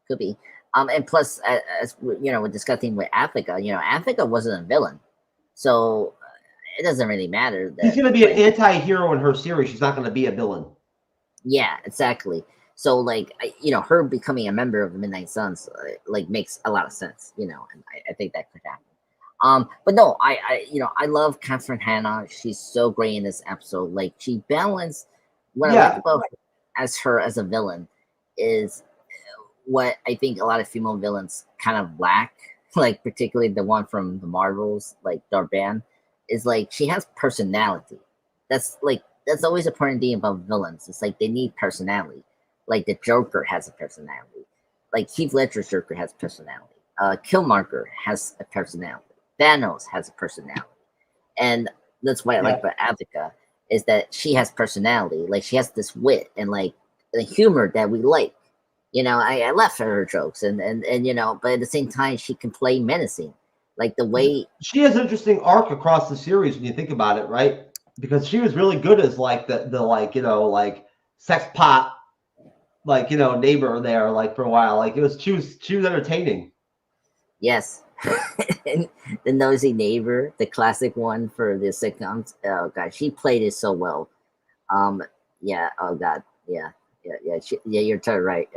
could be. And plus, as we're discussing with Agatha, Agatha wasn't a villain, so. It doesn't really matter. He's going to be an anti-hero in her series. She's not going to be a villain. Yeah, exactly. So, like, her becoming a member of the Midnight Suns, makes a lot of sense. And I think that could happen. But no, I love Catherine Hanna. She's so great in this episode. Like, she balanced what I like about her as a villain is what I think a lot of female villains kind of lack. Like, particularly the one from the Marvels, like Darban. Is like she has personality. That's always a important thing about villains. It's like they need personality. Like the Joker has a personality. Like Heath Ledger's Joker has personality. Killmonger has a personality. Thanos has a personality. And that's what I like about Agatha is that she has personality. Like she has this wit and like the humor that we like. I laugh at her jokes and but at the same time she can play menacing. Like the way she has an interesting arc across the series when you think about it, right? Because she was really good as like the sex pot, neighbor there, like for a while. Like she was entertaining. Yes. The nosy neighbor, the classic one for the sitcoms. Oh god, she played it so well. Yeah. Oh god. Yeah. You're totally right.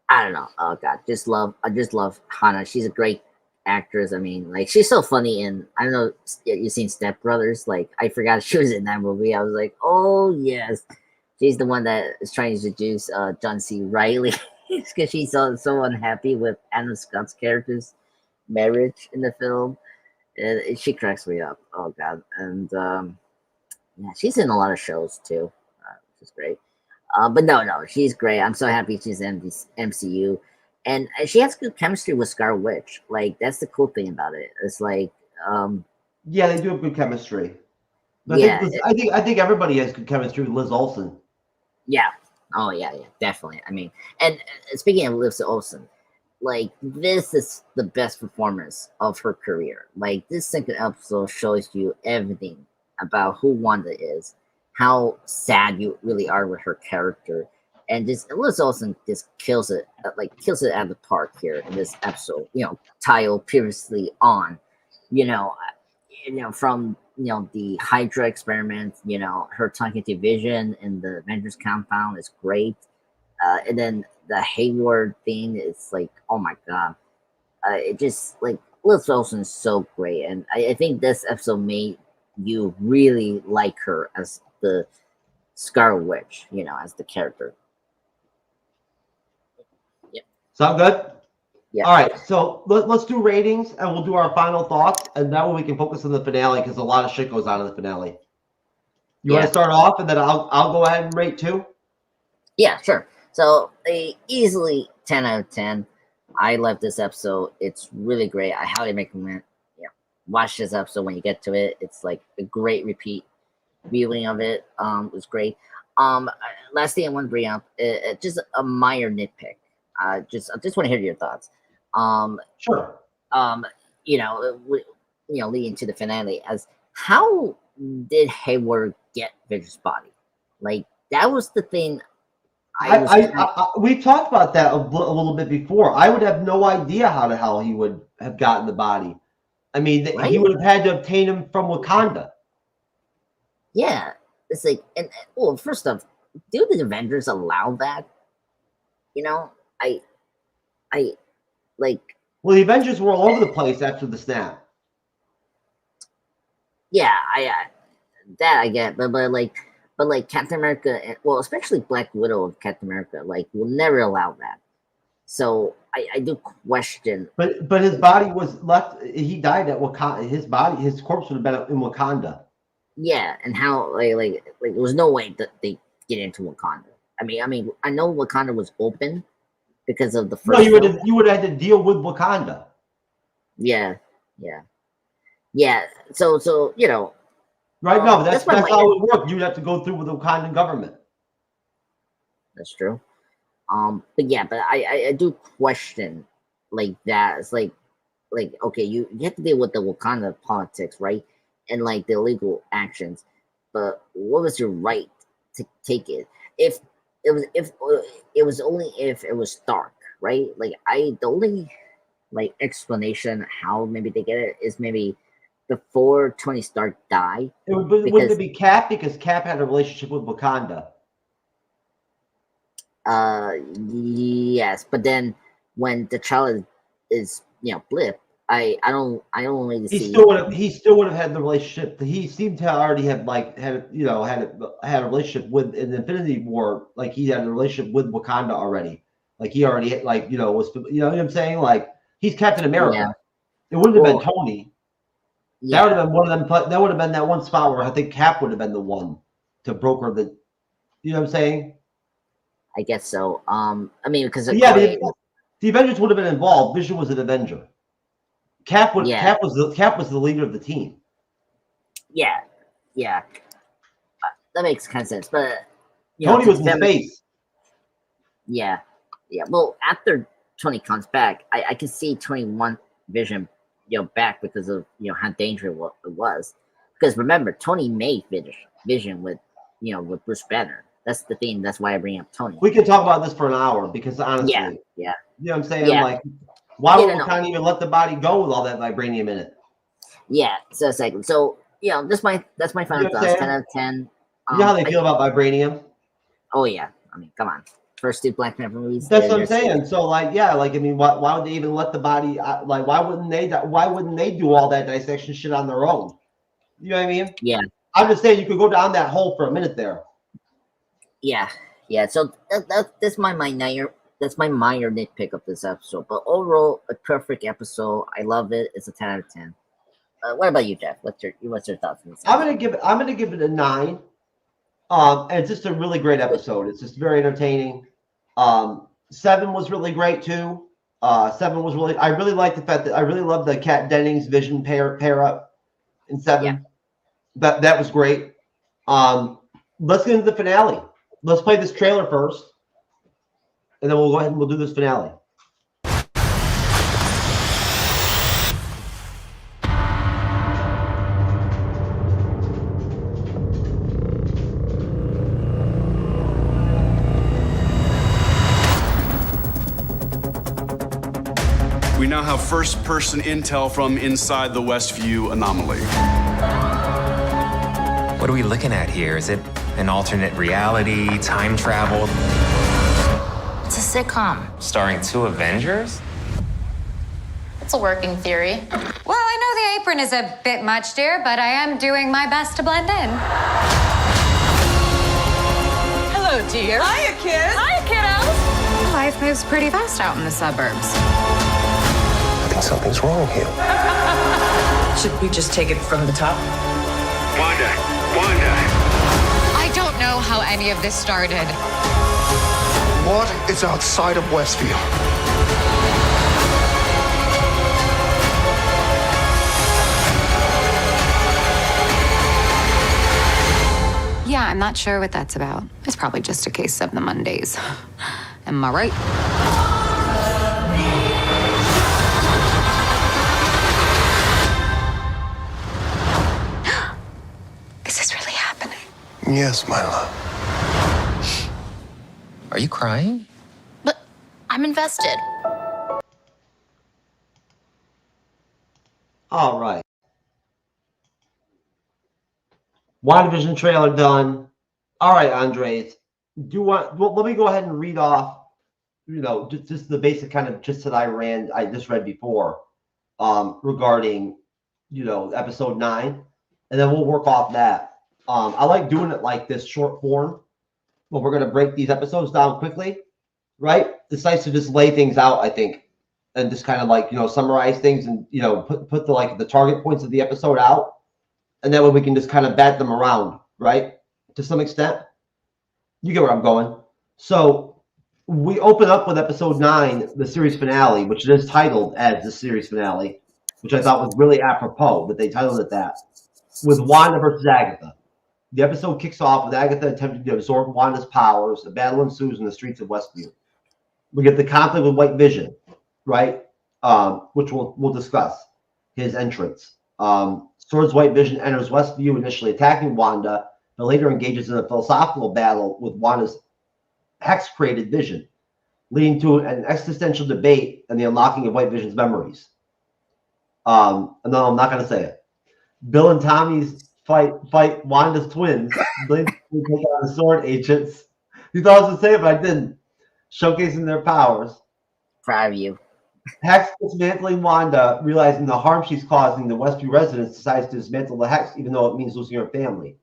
I don't know. Oh god, I just love Hannah. She's a great actress. I mean, like she's so funny. And I don't know, you've seen Step Brothers. Like I forgot she was in that movie. I was like, oh yes, she's the one that is trying to introduce John C. Reilly because she's so unhappy with Adam Scott's character's marriage in the film. And she cracks me up. Oh god, and she's in a lot of shows too, which is great. But no, she's great. I'm so happy she's in the MCU, and she has good chemistry with Scarlet Witch. Like that's the cool thing about it. It's like, they do have good chemistry. I think everybody has good chemistry with Liz Olsen. Yeah. Oh yeah, definitely. I mean, and speaking of Liz Olsen, like this is the best performance of her career. Like this second episode shows you everything about who Wanda is. How sad you really are with her character, and just Liz Olsen just kills it out of the park here in this episode. Tile previously on, from the Hydra experiment. Her talking to Vision in the Avengers compound is great, and then the Hayward thing is like, oh my god, it just like Liz Olsen is so great, and I think this episode made you really like her as the Scarlet Witch, as the character. Yeah. Sound good? Yeah. All right. So let's do ratings, and we'll do our final thoughts, and that way we can focus on the finale because a lot of shit goes on in the finale. You want to start off, and then I'll go ahead and rate too? Yeah, sure. So easily 10 out of 10. I love this episode. It's really great. I highly recommend watch this episode when you get to it. It's like a great repeat viewing of it. It was great. Last thing I want to bring up, just a minor nitpick. I just want to hear your thoughts. Sure. Leading to the finale, as how did Hayward get Vision's body? Like that was the thing. We talked about that a little bit before. I would have no idea how the hell he would have gotten the body. I mean, he would have had to obtain him from Wakanda. Yeah, it's like, well, first off, do the Avengers allow that? I like. Well, the Avengers were all over the place after the snap. Yeah, that I get, but Captain America, well, especially Black Widow of Captain America, like will never allow that. So I do question. But his body was left. He died at Wakanda. His corpse would have been in Wakanda. Yeah, and how like there was no way that they get into Wakanda. I mean, I know Wakanda was open because of the first. No, you would have had to deal with Wakanda. Yeah. So Right, no, that's how it would work. You'd have to go through with the Wakandan government. That's true. But I do question like that. It's like okay, you have to deal with the Wakanda politics, right? And like the illegal actions. But what was your right to take it? If it was only if it was Stark, right? Like the only explanation how maybe they get it is maybe before Tony Stark died. Wouldn't it be Cap? Because Cap had a relationship with Wakanda. Yes, but then when the child is Blip, I don't really see. He still would have had the relationship. He seemed to already have had a relationship with in Infinity War. Like he had a relationship with Wakanda already. Like he already was what I'm saying. Like he's Captain America. Yeah. It wouldn't have been Tony. Yeah. That would have been one of them. That would have been that one spot where I think Cap would have been the one to broker the. You know what I'm saying? I guess so. Because the Avengers would have been involved. Vision was an Avenger. Cap was the leader of the team. Yeah. That makes kind of sense. But Tony was in space. Yeah. Well, after Tony comes back, I can see 21 Vision, back because of how dangerous it was. Because remember, Tony made Vision with Bruce Banner. That's the thing. That's why I bring up Tony. We can talk about this for an hour because honestly, yeah. You know what I'm saying? Yeah. Like, why would Wakanda even let the body go with all that vibranium in it? Yeah. So second. So that's my final thoughts. 10 out of 10. You know how they feel about vibranium? Oh yeah. I mean, come on. First two Black Panther movies. That's what I'm saying. So why would they even let the body? Why wouldn't they do all that dissection shit on their own? You know what I mean? Yeah. I'm just saying you could go down that hole for a minute there. Yeah. So that's my minor nitpick of this episode. But overall, a perfect episode. I love it. It's a 10 out of 10. What about you, Jeff? What's your thoughts on this? I'm gonna give it a 9. And it's just a really great episode. It's just very entertaining. 7 was really great too. 7 was really. I really like the fact that I really love the Kat Dennings Vision pair up in 7. Yeah. That was great. Let's get into the finale. Let's play this trailer first, and then we'll go ahead and we'll do this finale. We now have first-person intel from inside the Westview anomaly. What are we looking at here? Is it an alternate reality, time travel? It's a sitcom. Starring 2 Avengers? It's a working theory. Well, I know the apron is a bit much, dear, but I am doing my best to blend in. Hello, dear. Hiya, kids. Hi, kiddos. Life moves pretty fast out in the suburbs. I think something's wrong here. Should we just take it from the top? Wanda. don't know how any of this started. What is outside of Westview? Yeah, I'm not sure what that's about. It's probably just a case of the Mondays. Am I right? Is this really happening? Yes, my love. Are you crying? But I'm invested. All right. WandaVision trailer done. All right, Andres. Do you want? Well, let me go ahead and read off. Just the basic kind of gist that I just read before, regarding, episode 9, and then we'll work off that. I like doing it like this, short form, but we're gonna break these episodes down quickly, right? It's nice to just lay things out, I think, and just kind of like summarize things and put the target points of the episode out. And that way we can just kind of bat them around, right? To some extent. You get where I'm going. So we open up with episode 9, the series finale, which is titled as the series finale, which I thought was really apropos that they titled it that, with Wanda versus Agatha. The episode kicks off with Agatha attempting to absorb Wanda's powers. A battle ensues in the streets of Westview. We get the conflict with White Vision, right? Which we'll discuss. His entrance. Swords White Vision enters Westview, initially attacking Wanda, but later engages in a philosophical battle with Wanda's hex-created vision, leading to an existential debate and the unlocking of White Vision's memories. No, I'm not going to say it. Bill and Tommy's fight Wanda's twins. They take on the sword agents. You thought I was going to say it, but I didn't. Showcasing their powers. Proud of you. Hex dismantling Wanda, realizing the harm she's causing the Westview residents, decides to dismantle the Hex, even though it means losing her family.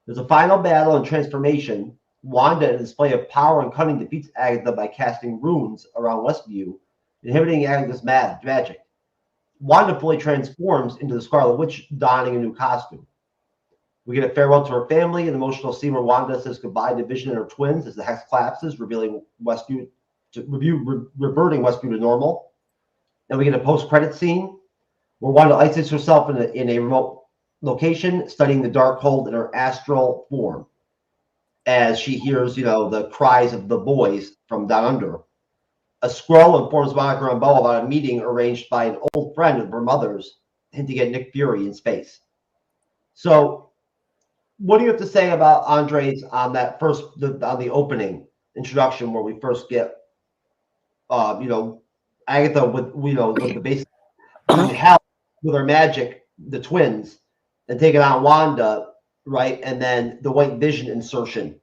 There's a final battle and transformation. Wanda, in a display of power and cunning, defeats Agatha by casting runes around Westview, inhibiting Agatha's magic. Wanda fully transforms into the Scarlet Witch, donning a new costume. We get a farewell to her family, an emotional scene where Wanda says goodbye to Vision and her twins as the Hex collapses, revealing Westview reverting Westview to normal. Then we get a post-credit scene where Wanda isolates herself in a remote location, studying the Darkhold in her astral form, as she hears, the cries of the boys from down under. A scroll informs Monica Rambeau about a meeting arranged by an old friend of her mother's, hinting at Nick Fury in space. So, what do you have to say about Andres on that on the opening introduction where we first get Agatha with the basic help with her magic, the twins, and taking on Wanda, right? And then the White Vision insertion,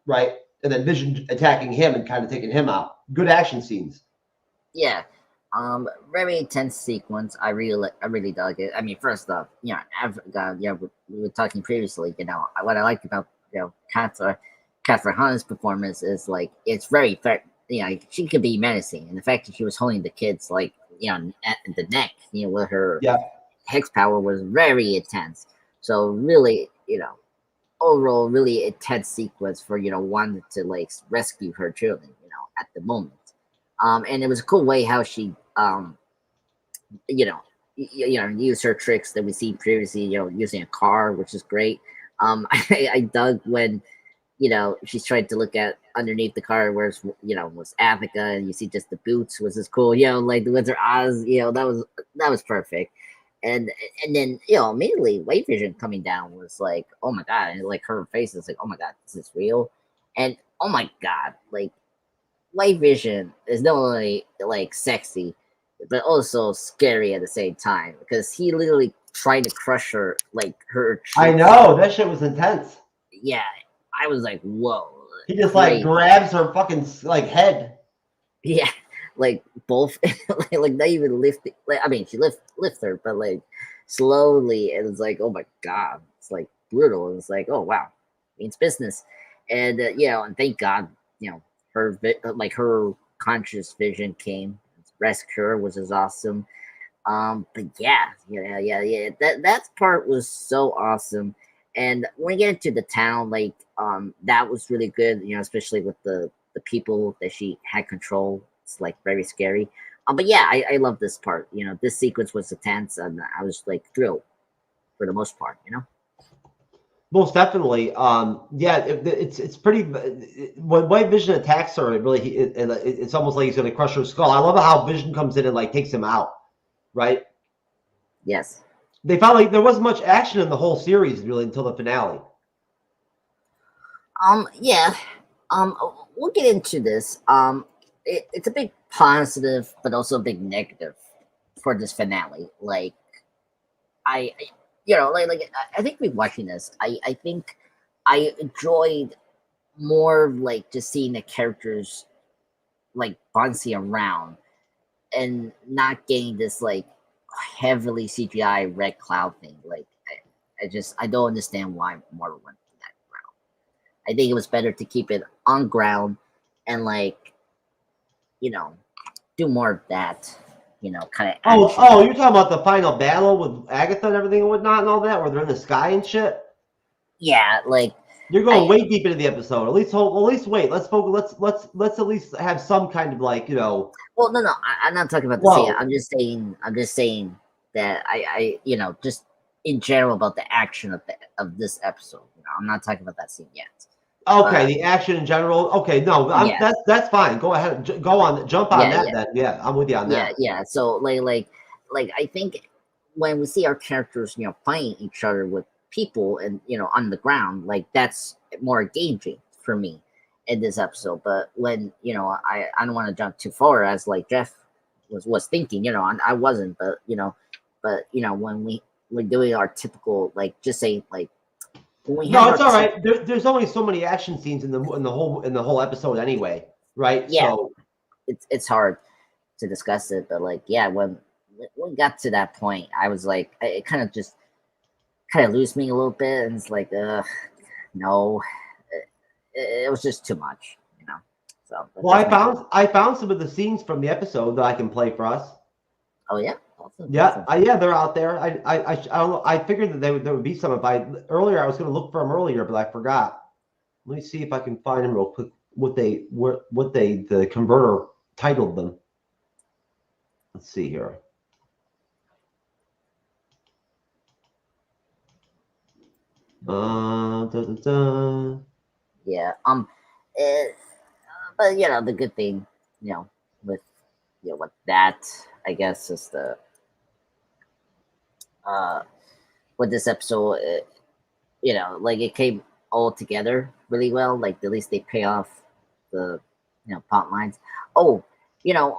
right? And then Vision attacking him and kind of taking him out. Good action scenes. Yeah. Very intense sequence. I really dug it. I mean, first off, we were talking previously, what I liked about, Catherine Hahn's performance is it's very fair. She could be menacing, and the fact that she was holding the kids at the neck, with her hex power was very intense. So really, overall, really intense sequence for Wanda to rescue her children, at the moment. And it was a cool way how she, used her tricks that we see previously, using a car, which is great. I dug when she's trying to look at underneath the car where was Agatha, and you see just the boots, was this cool, like the Wizard of Oz, that was perfect. And then immediately White Vision coming down was like, oh my god, and her face is like, oh my god, this is real. And oh my god, White Vision is not only sexy, but also scary at the same time, because he literally tried to crush her her cheeks. I know, that shit was intense. Yeah, I was like, whoa. He just grabs her fucking head. Yeah, both, not even lift. I mean, she lift her, but slowly, and it's oh my god, it's brutal. And it's oh wow, means business, and and thank God, her her conscious vision came, rescue her, which is awesome. But that part was so awesome. And when we get into the town, like that was really good, you know, especially with the people that she had control. It's like very scary. But yeah, I love this part. You know, this sequence was intense, and I was like thrilled for the most part. You know. Most definitely. Yeah, it's pretty. When White Vision attacks her, it's almost like he's going to crush her skull. I love how Vision comes in and like takes him out, right? Yes. They found like there wasn't much action in the whole series really until the finale. Yeah. We'll get into this. It's a big positive, but also a big negative for this finale. Like, you know, like I think we're watching this. I think I enjoyed more like just seeing the characters like bouncing around and not getting this like heavily CGI red cloud thing. Like, I don't understand why Marvel went to that route. I think it was better to keep it on ground and like, you know, do more of that. You know, kind of. Oh, you're talking about the final battle with Agatha and everything and whatnot and all that, where they're in the sky and shit. Yeah, like you're going way deep into the episode. At least wait. Let's focus. Let's at least have some kind of like, you know. Well, no, I'm not talking about the scene. I'm just saying that I you know, just in general about the action of this episode. You know, I'm not talking about that scene yet. Okay, the action in general. Okay, no, that's fine. Go ahead, go on, jump on that. Then, yeah, I'm with you on that. Yeah. So like, I think when we see our characters, you know, fighting each other with people and you know on the ground, like that's more engaging for me in this episode. But when you know, I don't want to jump too far, as like Jeff was thinking, you know, I wasn't, but you know, when we're doing our typical like, just say like. No, it's all right. There's only so many action scenes in the whole episode anyway, right? Yeah, so it's hard to discuss it, but like, yeah, when we got to that point, I was like, it kind of lose me a little bit, and it's like, no, it was just too much, you know. So well, I found some of the scenes from the episode that I can play for us. Oh yeah. Yeah, yeah, they're out there. I don't know. I figured that there would be some. Earlier, I was going to look for them earlier, but I forgot. Let me see if I can find them real quick. What the converter titled them. Let's see here. Yeah. But you know, the good thing, you know, with that, I guess, is the with this episode, you know, like it came all together really well. Like at least they pay off the, you know, plot lines. Oh, you know,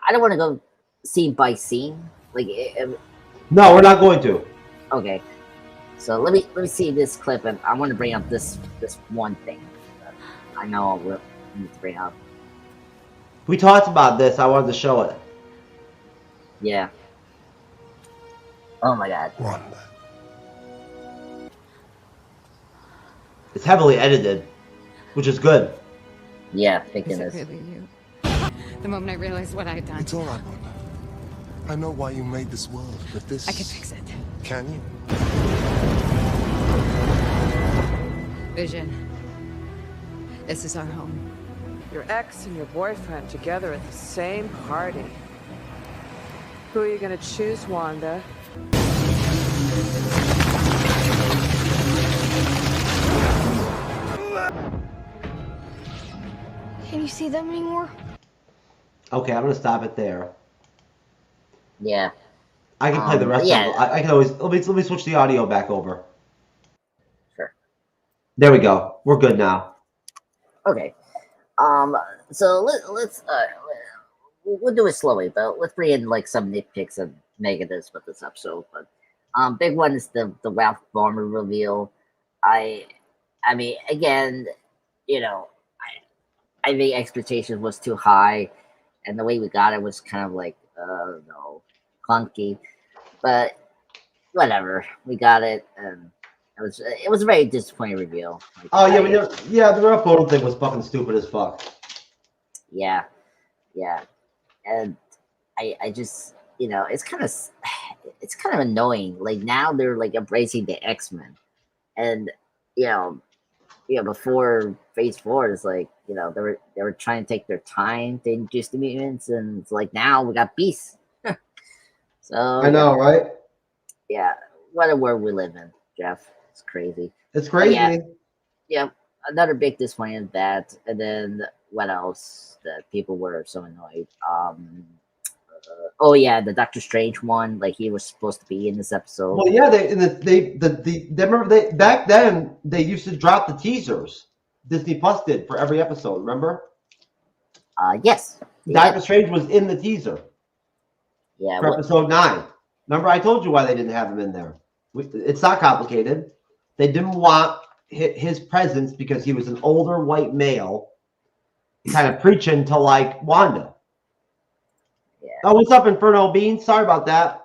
I don't want to go scene by scene. Like, no, we're not going to. Okay, so let me see this clip, and I want to bring up this one thing. I know we'll need to bring up. We talked about this. I wanted to show it. Yeah. Oh my God. Wanda. It's heavily edited, which is good. Yeah, thank goodness. Is it really you? The moment I realized what I had done. It's all right, Wanda. I know why you made this world, but this... I can fix it. Can you? Vision. This is our home. Your ex and your boyfriend together at the same party. Who are you gonna choose, Wanda? Can you see them anymore? Okay, I'm gonna stop it there. Yeah. I can play the rest of it. I can always let me switch the audio back over. Sure. There we go. We're good now. Okay. So let's we'll do it slowly, but let's bring in like some nitpicks and negatives with this episode. But big one is the Ralph Bomber reveal. I mean, again, you know, I think expectations was too high, and the way we got it was kind of like no, clunky. But whatever, we got it, and it was a very disappointing reveal. Like, oh yeah, the Ralph photo thing was fucking stupid as fuck. Yeah, and I just, you know, it's kind of annoying. Like now they're like embracing the X-Men, and before Phase 4, it's like they were trying to take their time to introduce the mutants, and it's like now we got beasts. So I know, right? Yeah, what a world we live in, Jeff. It's crazy. It's crazy. Yeah, another big disappointment that, and then what else that people were so annoyed? The Doctor Strange one, like he was supposed to be in this episode. Well, yeah, they remember back then they used to drop the teasers. Disney Plus did for every episode. Remember? Yes. Doctor Strange was in the teaser. Yeah. For episode 9. Remember, I told you why they didn't have him in there. It's not complicated. They didn't want his presence because he was an older white male, kind of preaching to like Wanda. Yeah. Oh, what's up, Inferno Beans? Sorry about that.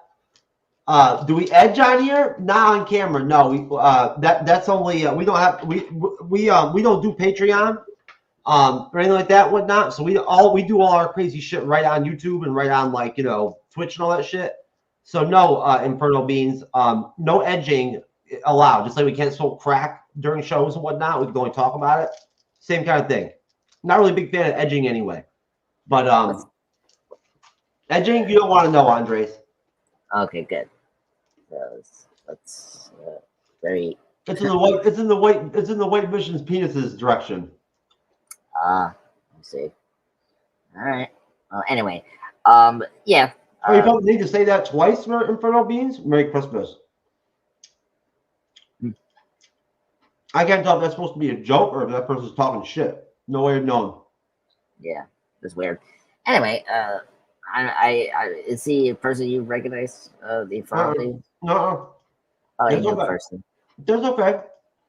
Do we edge on here? Not on camera. No, that's only we don't have we don't do Patreon or anything like that, whatnot. So we do all our crazy shit right on YouTube and right on Twitch and all that shit. So no, Inferno Beans, no edging allowed. Just like we can't smoke crack during shows and whatnot, we can only talk about it. Same kind of thing. Not really a big fan of edging anyway, but edging you don't want to know, Andres. Okay, good. That's very. It's in the white. It's in the white. It's in the white mission's penises direction. I see. All right. Well, anyway, yeah. Oh, you don't need to say that twice, Inferno Beans. Merry Christmas. I can't tell if that's supposed to be a joke or if that person's talking shit. No way of knowing. Yeah, that's weird. Anyway, is he a person you recognize? The Inferno Beans? No. Oh, That's yeah, okay. person. That's okay.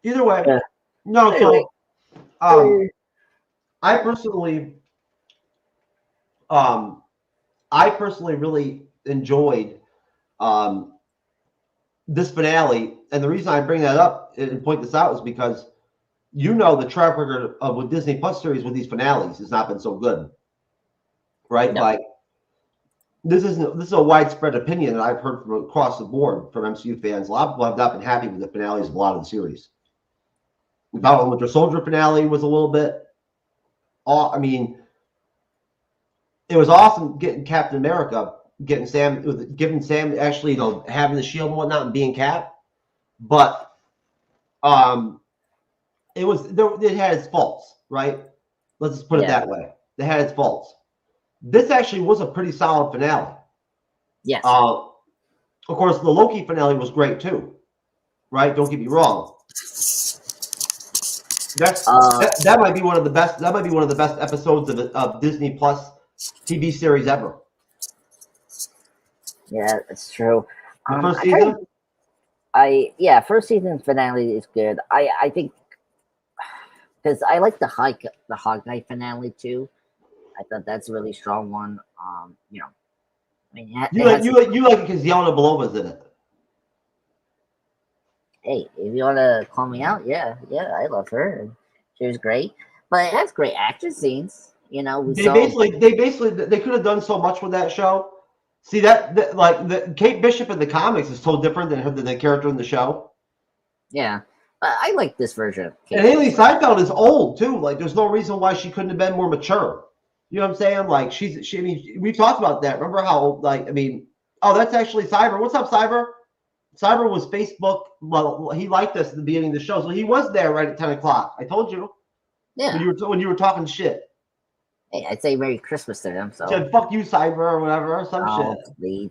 Either way. Yeah. No, Anyway. so I personally really enjoyed this finale, and the reason I bring that up and point this out is because the track record of with Disney Plus series with these finales has not been so good, right? No. Like this is a widespread opinion that I've heard from across the board from MCU fans. A lot of people have not been happy with the finales of a lot of the series. We thought the Winter Soldier finale was a little bit. I mean, it was awesome getting Captain America, giving Sam actually, having the shield and whatnot and being Cap. But it had its faults, right? Let's just put it that way. It had its faults. This actually was a pretty solid finale. Yes. Of course, the Loki finale was great too, right? Don't get me wrong. That might be one of the best. That might be one of the best episodes of Disney Plus TV series ever. Yeah, it's true. First season. First season finale is good. I think because I like the Hawkeye finale too. I thought that's a really strong one. You like it because Yelena Belova's in it. Hey, if you want to call me out, yeah, I love her. She was great, but it has great action scenes. They could have done so much with that show. See that the Kate Bishop in the comics is so different than the character in the show. Yeah, but I like this version of Kate. And Haley Steinfeld is old too. Like, there's no reason why she couldn't have been more mature. You know what I'm saying? Like, I mean, we talked about that. Remember how, that's actually Cyber. What's up, Cyber? Cyber was Facebook. Well, he liked us at the beginning of the show, so he was there right at 10 o'clock. I told you. Yeah. When you were talking shit. Hey, I'd say Merry Christmas to them. So said, fuck you, Cyber, or whatever, shit. Please.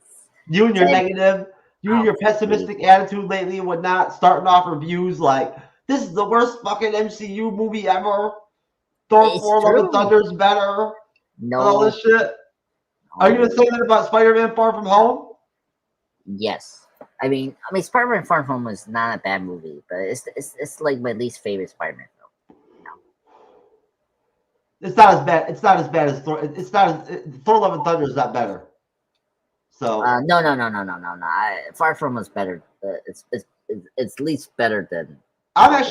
You and your negative, and your pessimistic attitude lately and whatnot, starting off reviews like, this is the worst fucking MCU movie ever. Thor 4 Love and Thunder's better. No. All this shit. Are you going to say that about Spider-Man Far From Home? Yes. I mean, Spider-Man Far From Home is not a bad movie, but it's like my least favorite Spider-Man film. It's not as bad. It's not as bad as Thor. It's not as Thor: Love and Thunder is not better. So no. Far From was better. It's least better than. I'm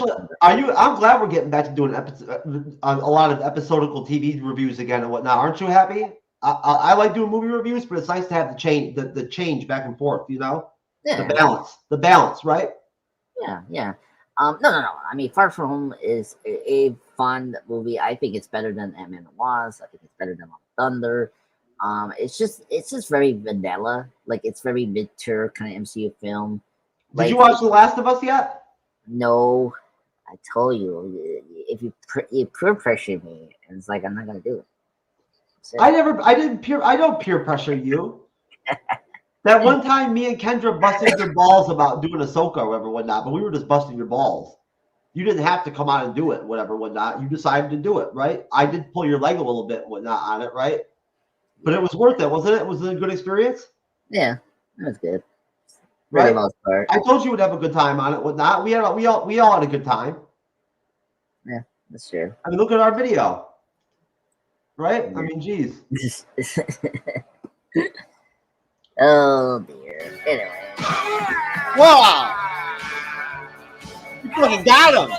glad we're getting back to doing a lot of episodical TV reviews again and whatnot. Aren't you happy? I like doing movie reviews, but it's nice to have the change back and forth. Yeah. The balance, right? Yeah. No. I mean, Far From Home is a fun movie. I think it's better than Ant-Man and Wasp. I think it's better than Love and Thunder. It's just very vanilla. Like, it's very mid-tier kind of MCU film. Did you watch The Last of Us yet? No, I told you, if you peer pressure me, and it's like I'm not gonna do it. I don't peer pressure you. That one time, me and Kendra busted your balls about doing Ahsoka or whatever, whatnot, but we were just busting your balls. You didn't have to come out and do it, whatever, whatnot. You decided to do it, right? I did pull your leg a little bit, whatnot, on it, right? But it was worth it, wasn't it? Was it a good experience? Yeah, it was good. Right? For the most part. I told you we'd have a good time on it, whatnot. We all had a good time. Yeah, that's true. I mean, look at our video. Right? I mean, geez. Oh dear. Anyway. Wow! You fucking got him!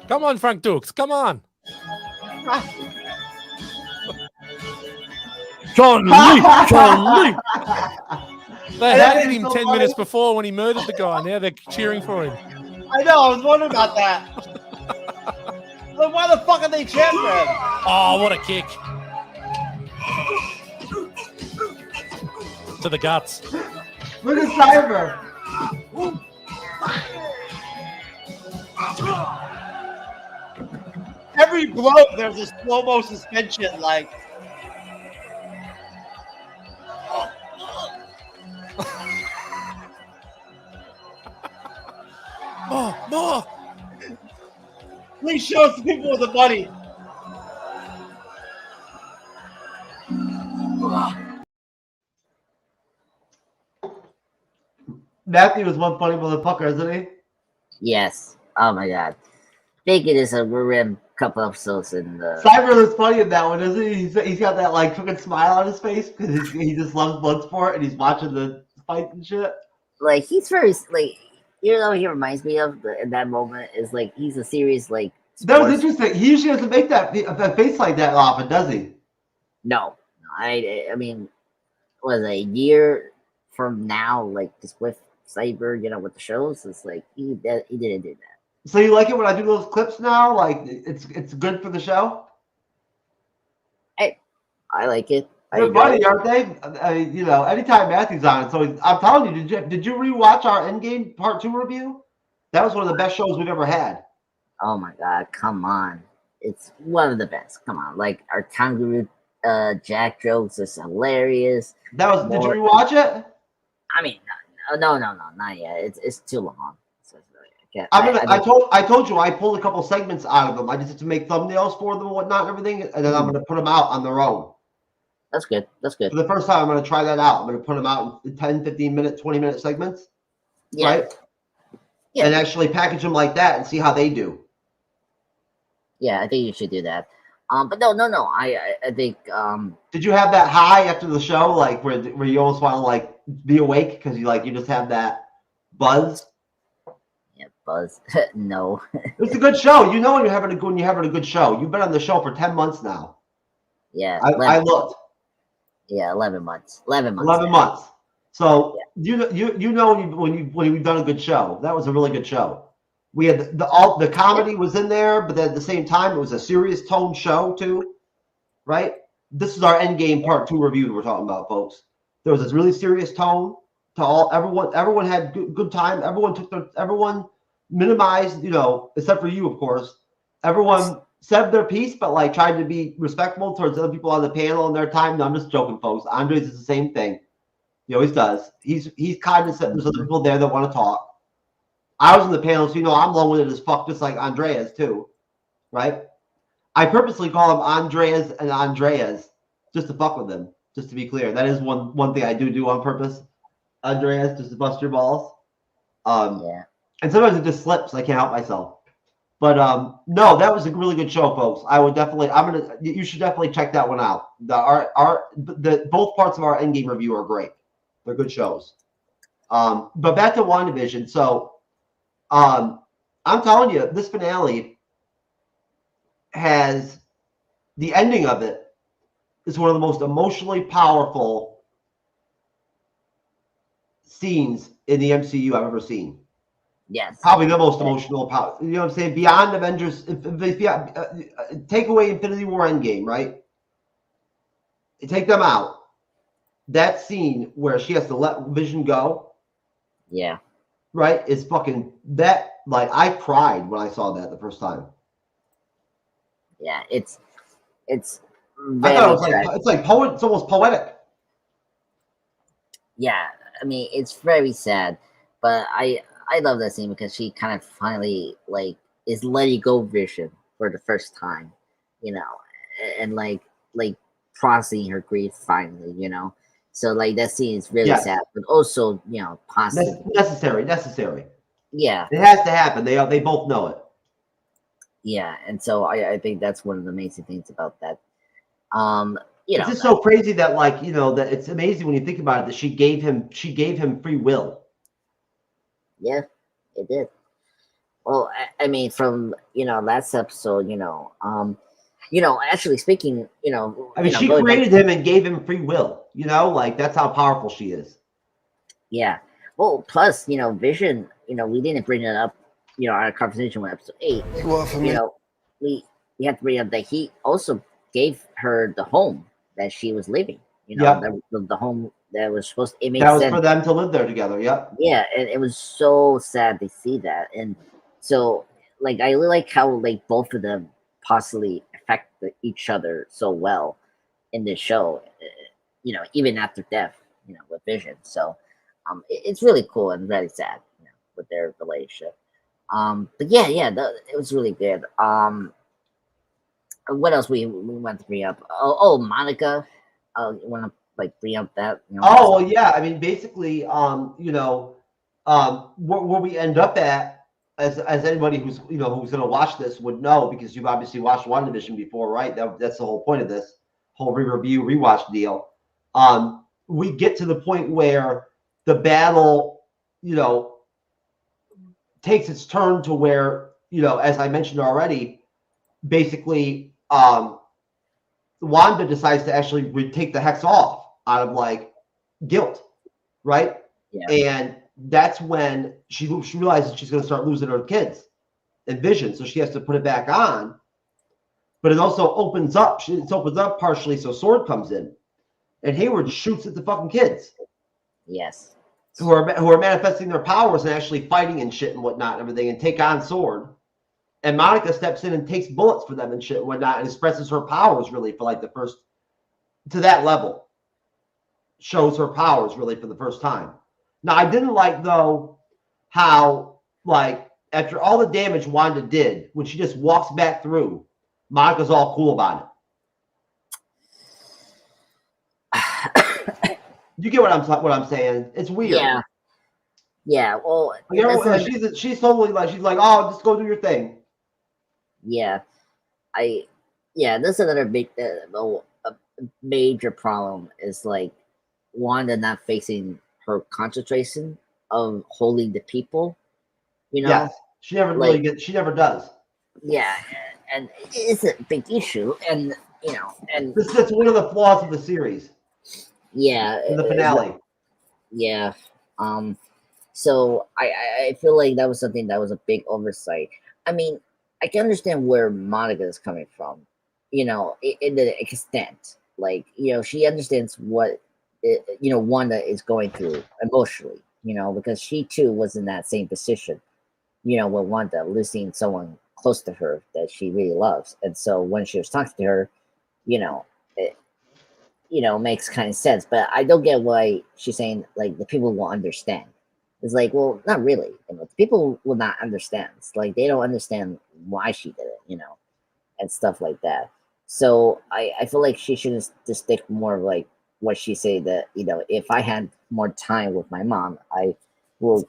Come on, Frank Dukes, come on! John Lee! They hated him 10 minutes before when he murdered the guy. Now they're cheering for him. I know, I was wondering about that. Like, why the fuck are they cheering for him? Oh, what a kick. To the guts. Look at Cyber. Every blow, there's a slow-mo suspension, like... More! Please show us the people with the money. Matthew is one funny motherfucker, isn't he? Yes. Oh my god. Thinking this we're in a couple episodes in the Cyber is funny in that one, isn't he? He's got that like fucking smile on his face because he just loves Bloodsport and he's watching the fight and shit. like he's very like you know what he reminds me of in that moment is like he's a serious like That was sports- interesting. He usually doesn't make that face like that often, does he? No. I mean was a year from now, like just with Cyber, you know, with the shows, it's like he didn't do that. So you like it when I do those clips now? Like it's good for the show? I like it. They're funny, aren't they? You know, anytime Matthew's on it. So I'm telling you, did you rewatch our Endgame Part 2 review? That was one of the best shows we've ever had. Oh my god, come on. It's one of the best. Come on. Like our kangaroo Jack jokes is hilarious. Did you rewatch it? I mean, no, not yet. It's too long. So, I told you I pulled a couple segments out of them. I just had to make thumbnails for them and whatnot and everything, and then I'm going to put them out on their own. That's good. That's good. For the first time, I'm going to try that out. I'm going to put them out in 10, 15 minute, 20 minute segments. Yeah. Right? Yeah. And actually package them like that and see how they do. Yeah, I think you should do that. But no. I think. Did you have that high after the show, like where you almost want to like be awake because you just have that buzz? Yeah, buzz. No. It's a good show. You know when you're having a good show. You've been on the show for 10 months now. Yeah. I looked. Yeah, 11 months. 11 months. 11 months. So you know when we've done a good show. That was a really good show. We had the comedy was in there, but then at the same time it was a serious tone show too, right? This is our Endgame Part 2 review we're talking about, folks. There was this really serious tone to everyone. Everyone had good time. Everyone minimized, except for you, of course. Everyone said their piece, but like tried to be respectful towards other people on the panel and their time. No, I'm just joking, folks. Andres is the same thing. He always does. He's cognizant there's other people there that want to talk. I was in the panel, so I'm long-winded as fuck, just like Andreas too, right? I purposely call him Andreas and Andreas just to fuck with him. Just to be clear, that is one thing I do on purpose. Andreas, just to bust your balls. Yeah. And sometimes it just slips. I can't help myself. But no, that was a really good show, folks. You should definitely check that one out. Both parts of our Endgame review are great. They're good shows. But back to WandaVision. So I'm telling you, this finale has the ending of it is one of the most emotionally powerful scenes in the MCU I've ever seen. Yes. Probably the most emotional power. You know what I'm saying? Beyond Avengers, take away Infinity War Endgame, right? You take them out. That scene where she has to let Vision go. Yeah. Right? Is fucking that, like, I cried when I saw that the first time. Yeah, it's I thought it was like, it's almost poetic. Yeah, I mean, it's very sad, but I love that scene because she kind of finally like is letting go Vision for the first time, you know, and like processing her grief finally, you know. So like that scene is really sad, but also, you know, positive. Necessary. Yeah, it has to happen. They both know it. Yeah, and so I think that's one of the amazing things about that. You know, it's just so crazy that, like, you know, that it's amazing when you think about it that she gave him free will. Yeah, it did. Well, I mean, from, you know, last episode, you know, actually speaking, you know, I mean, she created him and gave him free will. You know, like, that's how powerful she is. Yeah. Well, plus, you know, Vision, you know, we didn't bring it up, you know, our conversation with episode 8. You know, we have to bring up that he also gave her the home that she was living. You know, the home that was supposed to. It made that was sense. for them to live there together. Yep. Yeah, and it was so sad to see that, and so like I really like how like both of them possibly affect each other so well in this show. You know, even after death, you know, with Vision. So, it's really cool and very sad, you know, with their relationship. But yeah, it was really good. What else we want to bring up? Oh, Monica. You want to like bring up that? You know, oh well, yeah. I mean, basically, you know, where we end up at, as anybody who's going to watch this would know, because you've obviously watched WandaVision before, right? That's the whole point of this whole review rewatch deal. We get to the point where the battle, you know, takes its turn to where, you know, as I mentioned already, basically, Wanda decides to actually take the hex off out of like guilt, right? Yeah. And that's when she realizes she's going to start losing her kids and Vision, so she has to put it back on. But it also opens up. It opens up partially, so Sword comes in, and Hayward shoots at the fucking kids. Yes. Who are manifesting their powers and actually fighting and shit and whatnot and everything, and take on Sword. And Monica steps in and takes bullets for them and shit and whatnot, and expresses her powers really for like the first, to that level. Shows her powers really for the first time. Now, I didn't like, though, how, like, after all the damage Wanda did, when she just walks back through, Monica's all cool about it. You get what I'm saying? It's weird. Yeah. Yeah. Well, she's totally like, she's like, oh, just go do your thing. Yeah, that's another big, a major problem is like Wanda not facing her concentration of holding the people. You know, yes, she never really gets. She never does. Yeah, and it's a big issue, and you know, and that's one of the flaws of the series. Yeah, in the finale. Yeah, so I feel like that was something that was a big oversight. I mean, I can understand where Monica is coming from, you know, in the extent, like, you know, she understands what, you know, Wanda is going through emotionally, you know, because she too was in that same position, you know, with Wanda losing someone close to her that she really loves. And so when she was talking to her, you know, it, you know, makes kind of sense, but I don't get why she's saying like the people will understand. It's like, well, not really. You know, people will not understand. It's like they don't understand why she did it, you know, and stuff like that. So I feel like she should just stick more of like what she said, that, you know, if I had more time with my mom, I will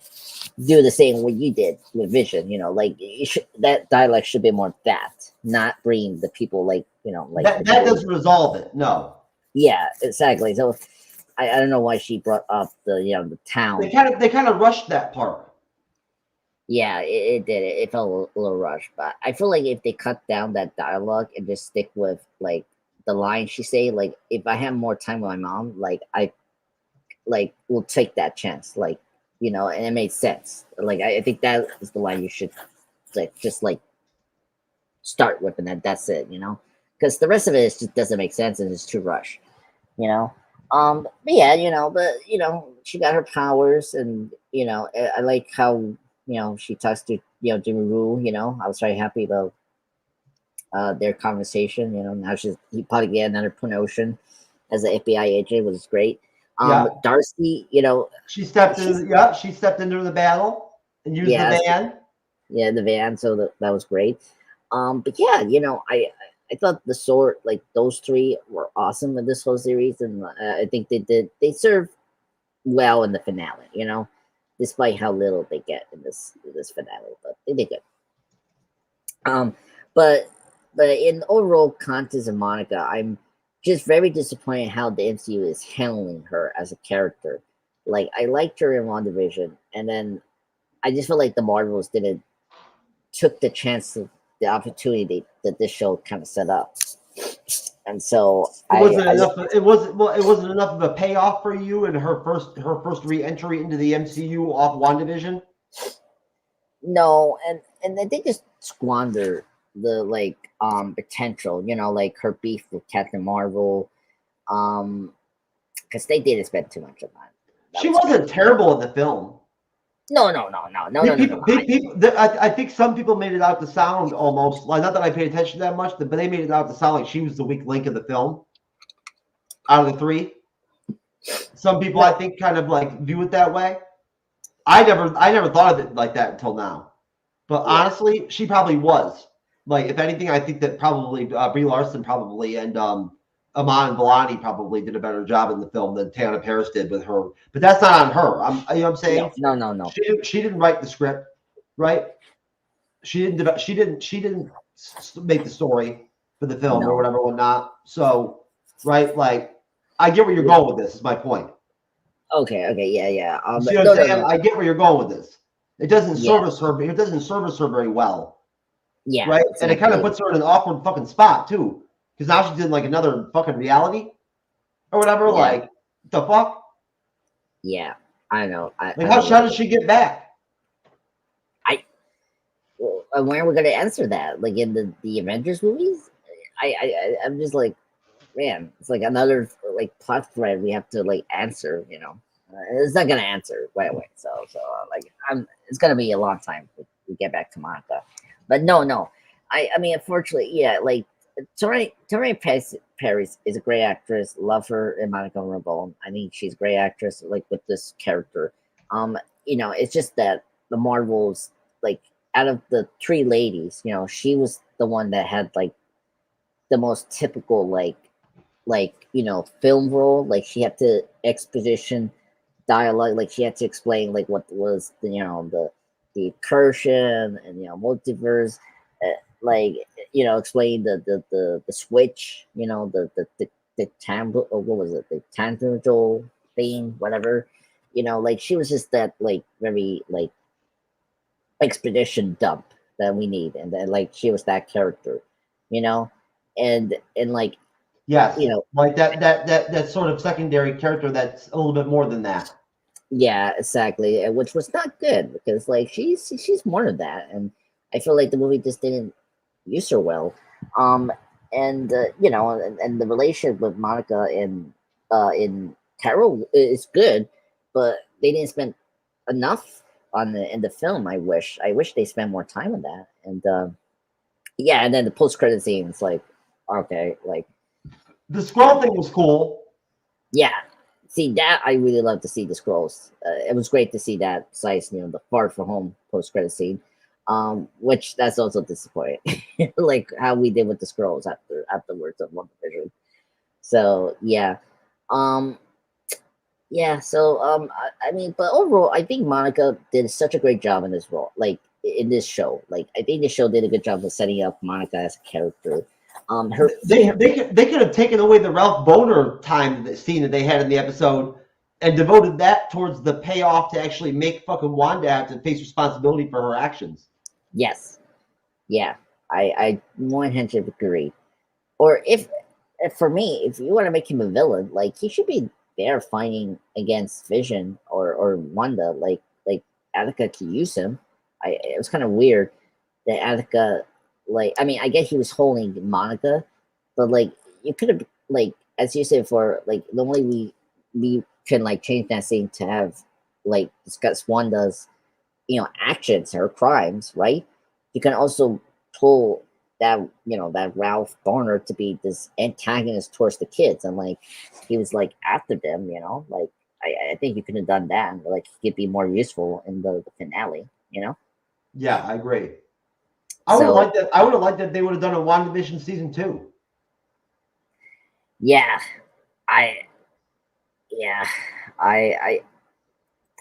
do the same what you did with Vision. You know, like that dialect should be more that, not bring the people like, you know, like that doesn't resolve it. No. Yeah, exactly. So I don't know why she brought up the, you know, the town. They kind of rushed that part. Yeah, it did. It felt a little rushed, but I feel like if they cut down that dialogue and just stick with like the line she say, like, if I had more time with my mom, like I like will take that chance, like, you know, and it made sense. Like I think that is the line you should just start with, and that's it, you know, because the rest of it just doesn't make sense and it's too rushed, you know. But yeah, you know, she got her powers, and you know, I like how, you know, she talks to, you know, Jimmy Woo. You know, I was very happy about their conversation. You know, now he probably get another promotion as an FBI agent, which is great. Darcy, you know, she stepped into the battle and used the van. Yeah, the van. So that was great. But yeah, you know, I thought the sword, like those three, were awesome in this whole series, and I think they served well in the finale. You know, despite how little they get in this finale, but they did good. But in overall context of Monica, I'm just very disappointed how the MCU is handling her as a character. Like, I liked her in WandaVision, and then I just feel like the Marvels took the chance of the opportunity that this show kind of set up, and so it wasn't enough of a payoff for you in her first re-entry into the MCU off WandaVision. No, and they just squander the potential, you know, like her beef with Captain Marvel, because they didn't spend too much of that. She wasn't terrible in the film. No. I think some people made it out to sound almost like, not that I paid attention that much, but they made it out to sound like she was the weak link of the film out of the three. Some people, I think, kind of like view it that way. I never thought of it like that until now. But honestly, she probably was. Like, if anything, I think that probably Brie Larson probably and Aman Vellani probably did a better job in the film than Teyonah Parris did with her. But that's not on her. You know what I'm saying? No. She didn't write the script, right? She didn't make the story for the film or whatever, whatnot. So, right, like, I get where you're going with this. Is my point. Okay, yeah. I get where you're going with this. It doesn't service her. It doesn't service her very well. Yeah, right. And it kind of puts her in an awkward fucking spot too, because now she's in like another fucking reality or whatever. Yeah. Like, the fuck? Yeah, I know. How does she get back? When are we gonna answer that? Like in the Avengers movies? I'm just like, man, it's like another like plot thread we have to like answer. You know, it's not gonna answer right away. So it's gonna be a long time if we get back to Monica. But no. I mean, unfortunately, yeah, like Teyonah Parris is a great actress. Love her in Monica Rambeau. I think she's a great actress, like with this character. You know, it's just that the Marvels, like, out of the three ladies, you know, she was the one that had like the most typical like you know, film role. Like, she had to exposition dialogue. Like, she had to explain like what was the incursion and, you know, multiverse, like, you know, explain the switch, you know, the temple, or what was it, the tangential thing, whatever, you know, like, she was just that like very like expedition dump that we need, and then like she was that character, you know, and like, yes, you know, like that sort of secondary character that's a little bit more than that. Yeah, exactly, which was not good, because like she's more than that, and I feel like the movie just didn't use her well. And you know, and the relationship with Monica in Carol is good, but they didn't spend enough in the film. I wish they spent more time on that. And yeah, and then the post credit scene is like, okay, like the scroll thing was cool. Yeah. See, that I really love to see the scrolls. It was great to see that, besides, you know, the Far From Home post-credit scene, which that's also disappointing. Like how we did with the scrolls afterwards of WandaVision. So yeah, yeah. So I mean, but overall, I think Monica did such a great job in this role, like in this show. Like, I think the show did a good job of setting up Monica as a character. They could have taken away the Ralph Boner scene that they had in the episode and devoted that towards the payoff to actually make fucking Wanda have to face responsibility for her actions. Yes. Yeah. I 100% agree. Or if for me, if you want to make him a villain, like, he should be there fighting against Vision or Wanda, like Agatha could use him. It was kind of weird that Agatha, like, I mean, I guess he was holding Monica, but like, you could have, like, as you said, for like, normally we can like change that scene to have like discuss Wanda's, actions, her crimes, right? You can also pull that, that Ralph Garner to be this antagonist towards the kids, and like he was like after them, like I think you could have done that, and like he could be more useful in the finale, Yeah, I agree. I would have liked that. I would have liked that they would have done a WandaVision season 2. Yeah, I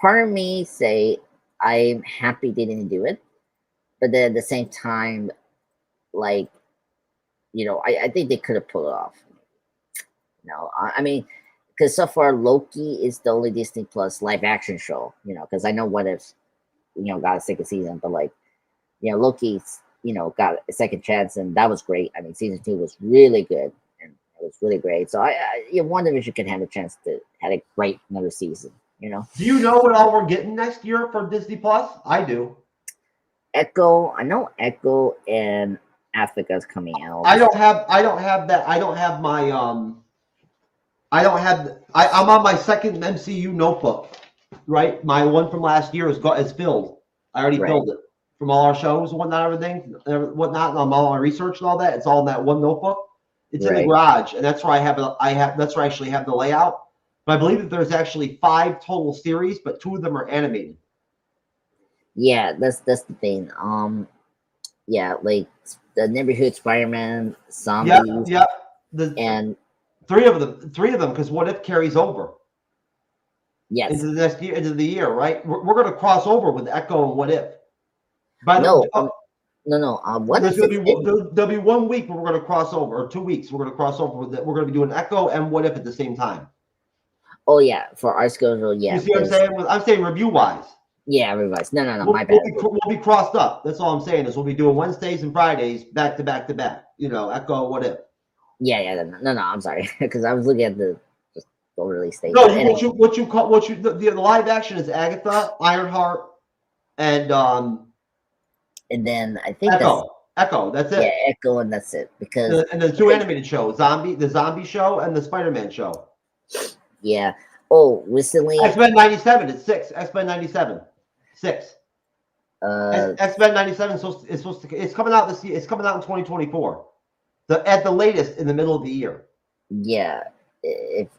part of me say I'm happy they didn't do it, but then at the same time, like, I think they could have pulled it off. I mean, because so far Loki is the only Disney Plus live action show, because I know What If, got a second season, but like, Loki's, got a second chance, and that was great. I mean, season 2 was really good, and it was really great. So WandaVision could have a chance to have a great another season. Do you know what all we're getting next year for Disney Plus? I do. Echo. I know Echo and Africa's coming out. I don't have that. I don't have my I'm on my second MCU notebook, right? My one from last year is filled. I already filled it from all our shows and whatnot, everything, whatnot, and all my research and all that. It's all in that one notebook. It's in the garage, and that's where that's where I actually have the layout. But I believe that there's actually 5 total series, but 2 of them are animated. Yeah, that's the thing. Yeah, like the Neighborhood Spider-Man, Zombies. Yep. And 3 of them, because What If carries over. Yes. Into the next year, into the year, right? We're going to cross over with Echo and What If. No. What if there'll be 1 week where we're going to cross over, or 2 weeks we're going to cross over with it. We're going to be doing Echo and What If at the same time. Oh yeah, for our schedule, yeah. You see what I'm saying? I'm saying review wise. Yeah, revise. No, my bad. We'll be crossed up. That's all I'm saying is we'll be doing Wednesdays and Fridays back to back to back. Echo, What If. Yeah. No. I'm sorry, because I was looking at the release date. No, anyway. The live action is Agatha, Ironheart, and then I think Echo. That's it. Yeah, Echo, and that's it. Because and the 2 animated shows, the zombie show and the Spider-Man show. Yeah. Oh, recently X-Men 97. It's 6. X-Men 97. 6. X-Men 97 it's coming out this year. It's coming out in 2024. At the latest in the middle of the year. Yeah. It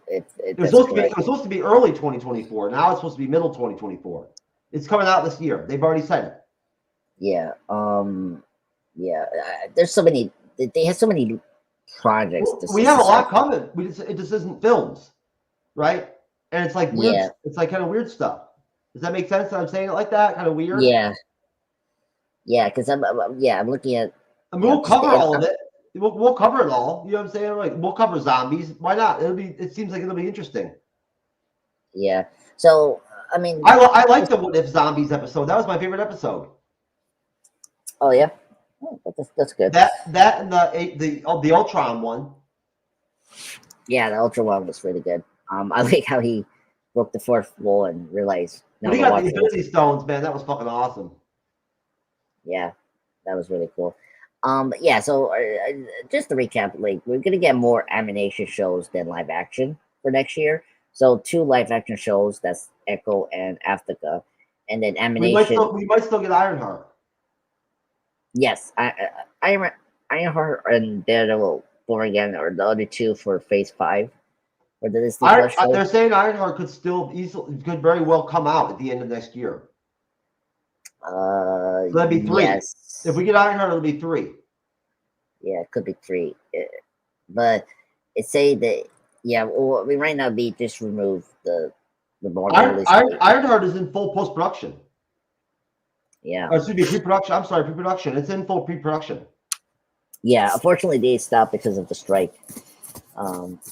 was supposed to be early 2024. Now it's supposed to be middle 2024. It's coming out this year. They've already said it. Yeah. Yeah. There's so many. They have so many projects. We have a lot coming. It just isn't films, right? And it's like weird. Yeah. It's like kind of weird stuff. Does that make sense? That I'm saying it like that, kind of weird. Yeah. Yeah, because I'm looking at. I mean, we'll cover all of it. We'll cover it all. You know what I'm saying? Like we'll cover zombies. Why not? It seems like it'll be interesting. Yeah. So I mean, I like the What If Zombies episode. That was my favorite episode. Oh yeah, that's good. That and the Ultron one. Yeah, the Ultron one was really good. I like how he broke the 4th wall and realized. When he got the Infinity Stones, man, that was fucking awesome. Yeah, that was really cool. Yeah. So just to recap, like we're gonna get more animation shows than live action for next year. So 2 live action shows. That's Echo and Africa, and then animation. We might still get Ironheart. Yes, Ironheart and Daredevil Born Again are the other 2 for Phase 5. Or they're saying Ironheart could very well come out at the end of next year. So that'd be 3. Yes. If we get Ironheart, it'll be 3. Yeah, it could be 3. But it say that we might not be just remove the Ironheart is in full post production. Yeah. Or it should be pre-production. I'm sorry, pre-production. It's in full pre-production. Yeah, unfortunately they stopped because of the strike.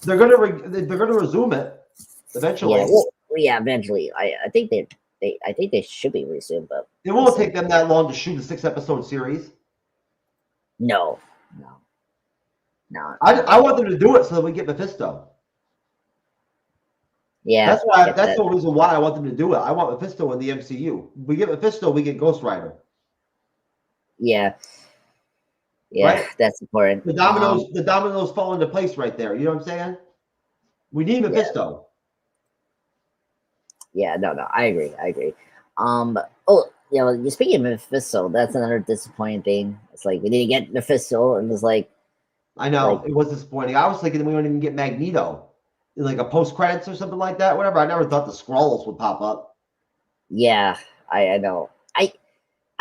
They're gonna resume it eventually. Yeah, eventually. I think they should be resumed, but it won't take them that long to shoot a 6-episode series. No. I want them to do it so that we get Mephisto. Yeah, That's why. That's the reason why I want them to do it. I want Mephisto in the MCU. We get Mephisto, we get Ghost Rider. Yeah, Right? that's important. The dominoes fall into place right there. You know what I'm saying? We need Mephisto. Yeah, no, I agree. Speaking of Mephisto, that's another disappointing thing. It's like we didn't get Mephisto, and it's like, I know it was disappointing. I was thinking we wouldn't even get Magneto, in like a post credits or something like that. Whatever. I never thought the Skrulls would pop up. Yeah, I know. I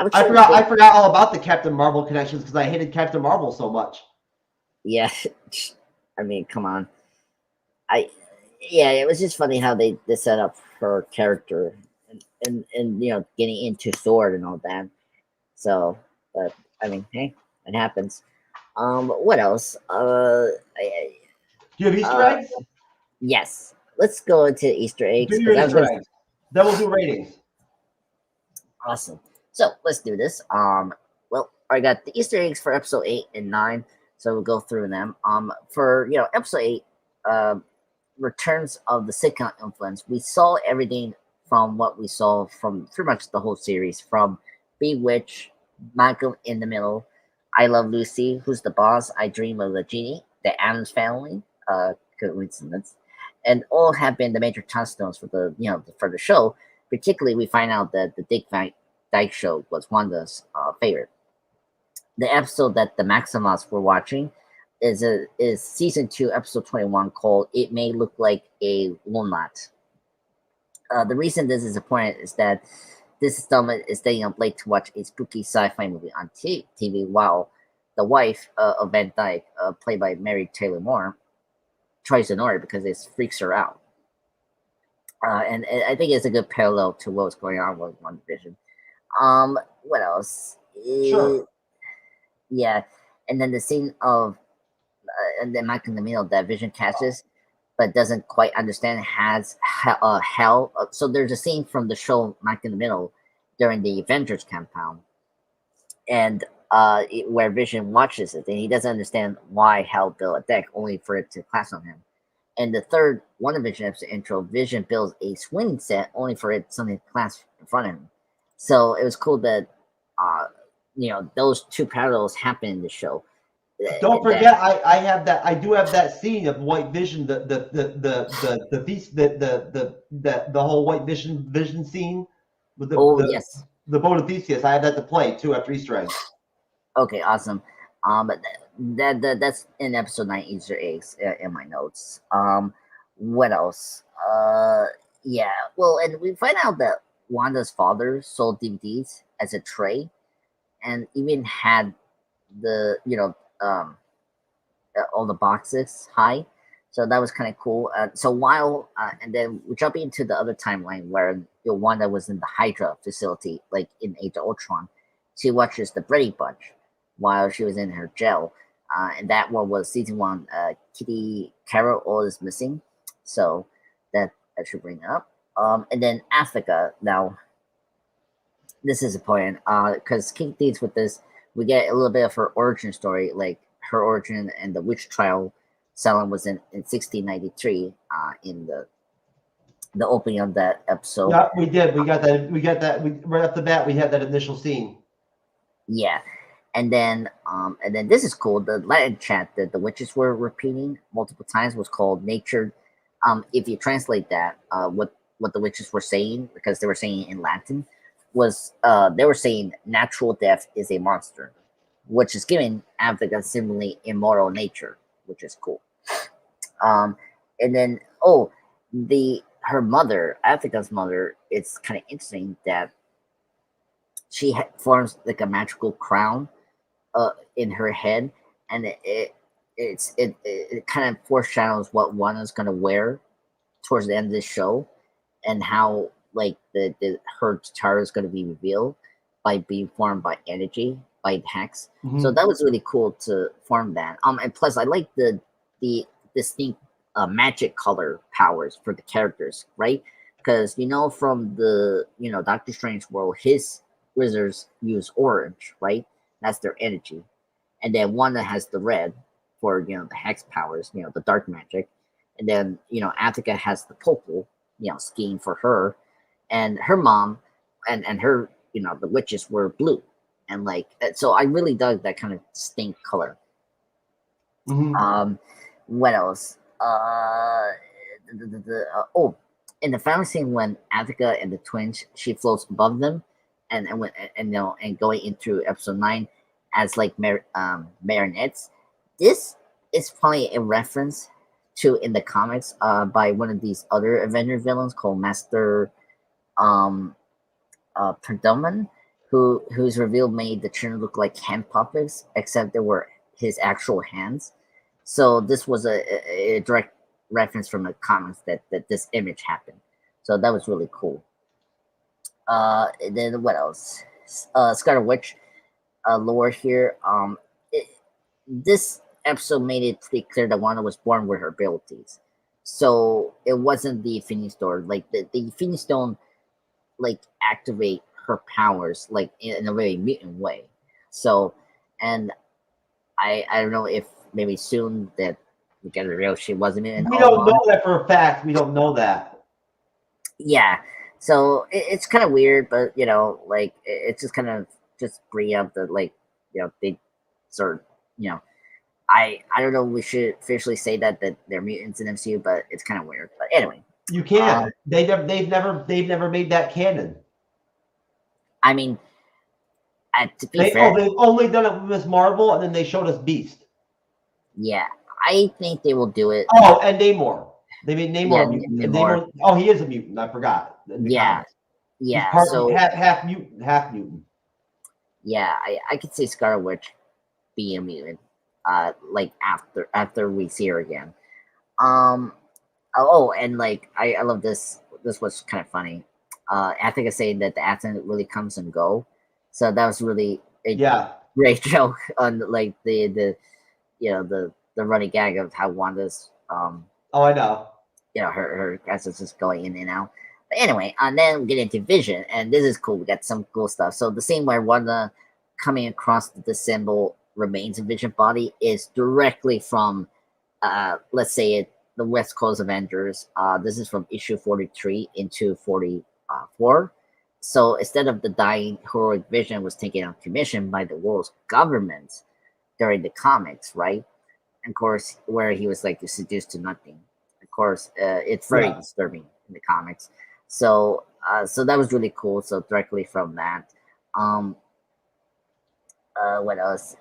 forgot all about the Captain Marvel connections because I hated Captain Marvel so much. Yeah, I mean, come on. It was just funny how they set up her character and getting into Sword and all that. So, but I mean, hey, it happens. What else? Do you have Easter eggs? Yes. Let's go into Easter eggs. Do your Easter eggs. Then we'll do ratings. Awesome. So let's do this. Well, I got the Easter eggs for episode 8 and 9, so we'll go through them. For episode 8, Returns of the Sitcom Influence, we saw everything from what we saw from pretty much the whole series, from Bewitch, Malcolm in the Middle, I Love Lucy, Who's the Boss, I Dream of the Genie, The Addams Family, coincidence, and all have been the major touchstones for the show. Particularly, we find out that the Dick Van Dyke Show was Wanda's favorite. The episode that the Maximoffs were watching is season 2, episode 21, called "It May Look Like a Walnut." The reason this is important is that this installment is staying up late to watch a spooky sci-fi movie on TV, while the wife of Van Dyke, played by Mary Taylor Moore, tries to ignore it because it freaks her out. And I think it's a good parallel to what was going on with WandaVision. What else? Sure. Yeah, and then the scene of and then Mike in the Middle that Vision catches, but doesn't quite understand has hell. So there's a scene from the show Mike in the Middle during the Avengers compound, and where Vision watches it, and he doesn't understand why hell built a deck only for it to collapse on him. And the third WandaVision episode intro, Vision builds a swing set only for it something to collapse in front of him. So it was cool that those two parallels happen in the show. Don't forget, I have that. I do have that scene of White Vision, the feast, the whole White Vision scene with the boat of Theseus. I have that to play too after Easter eggs. Okay, awesome. That's in episode 9 Easter eggs in my notes. What else? Well, and we find out that Wanda's father sold DVDs as a tray, and even had the all the boxes high, so that was kind of cool. So while and then we jump into the other timeline where Wanda was in the Hydra facility, like in Age of Ultron. She watches the Brady Bunch while she was in her jail, and that one was season 1. Kitty Carol all is missing, so that I should bring up. And then Africa. Now, this is important because King deals with this. We get a little bit of her origin story, like her origin and the witch trial. Salem was in 1693 in the opening of that episode. Yeah, we did. We got that. Right off the bat, we had that initial scene. Yeah, and then this is cool. The Latin chant that the witches were repeating multiple times was called Nature. If you translate that, what the witches were saying, because they were saying it in Latin, was they were saying natural death is a monster, which is giving Agatha similarly immoral nature, which is cool. And then her mother, Agatha's mother, it's kind of interesting that she forms like a magical crown in her head, and it kind of foreshadows what Wanda's gonna wear towards the end of the show, and how like her chart is going to be revealed by being formed by energy, by Hex. Mm-hmm. So that was really cool to form that. And plus I like the distinct magic color powers for the characters, right? Because from the Doctor Strange world, his wizards use orange, right? That's their energy. And then Wanda has the red for the Hex powers, the dark magic. And then Agatha has the purple skiing for her, and her mom, and her, the witches were blue, and like so I really dug that kind of distinct color. What else? Oh, in the final scene when Agatha and the twins, she floats above them, and going into episode 9 as like marionettes. This is probably a reference to in the comics by one of these other Avenger villains called Master Predoman, whose reveal made the children look like hand puppets, except they were his actual hands. So this was a direct reference from the comics that this image happened. So that was really cool. Then what else? Scarlet Witch lore here. This episode made it pretty clear that Wanda was born with her abilities. So it wasn't the Infinity Stone. Like the Infinity Stone, like activate her powers like in a very mutant way. So, and I don't know if maybe soon that we get a real she wasn't in. We don't know that for a fact. We don't know that. Yeah. So it's kind of weird, but like it's just kind of just bring up the like they sort of I don't know. We should officially say that they're mutants in MCU, but it's kind of weird. But anyway, you can't. They've never made that canon. I mean, to be fair, they've only done it with Miss Marvel, and then they showed us Beast. Yeah, I think they will do it. Oh, and Namor. They made Namor a mutant. Namor, oh, he is a mutant. I forgot. Yeah, comics. yeah. So half mutant, half mutant. Yeah, I could see Scarlet Witch being a mutant. Like after we see her again. Oh, and like I love this. This was kind of funny. I think I saying that the accent really comes and go. So that was really a great joke on like the running gag of how Wanda's oh, I know. Her accent's just going in and out. But anyway, and then we get into Vision, and this is cool. We got some cool stuff. So the same way Wanda coming across the symbol remains of Vision body is directly from let's say the West Coast Avengers. This is from issue 43 into 44. So instead of the dying heroic Vision was taken on commission by the world's government during the comics, right? And of course, where he was like seduced to nothing. Of course, it's very disturbing in the comics. So so that was really cool. So directly from that. What else?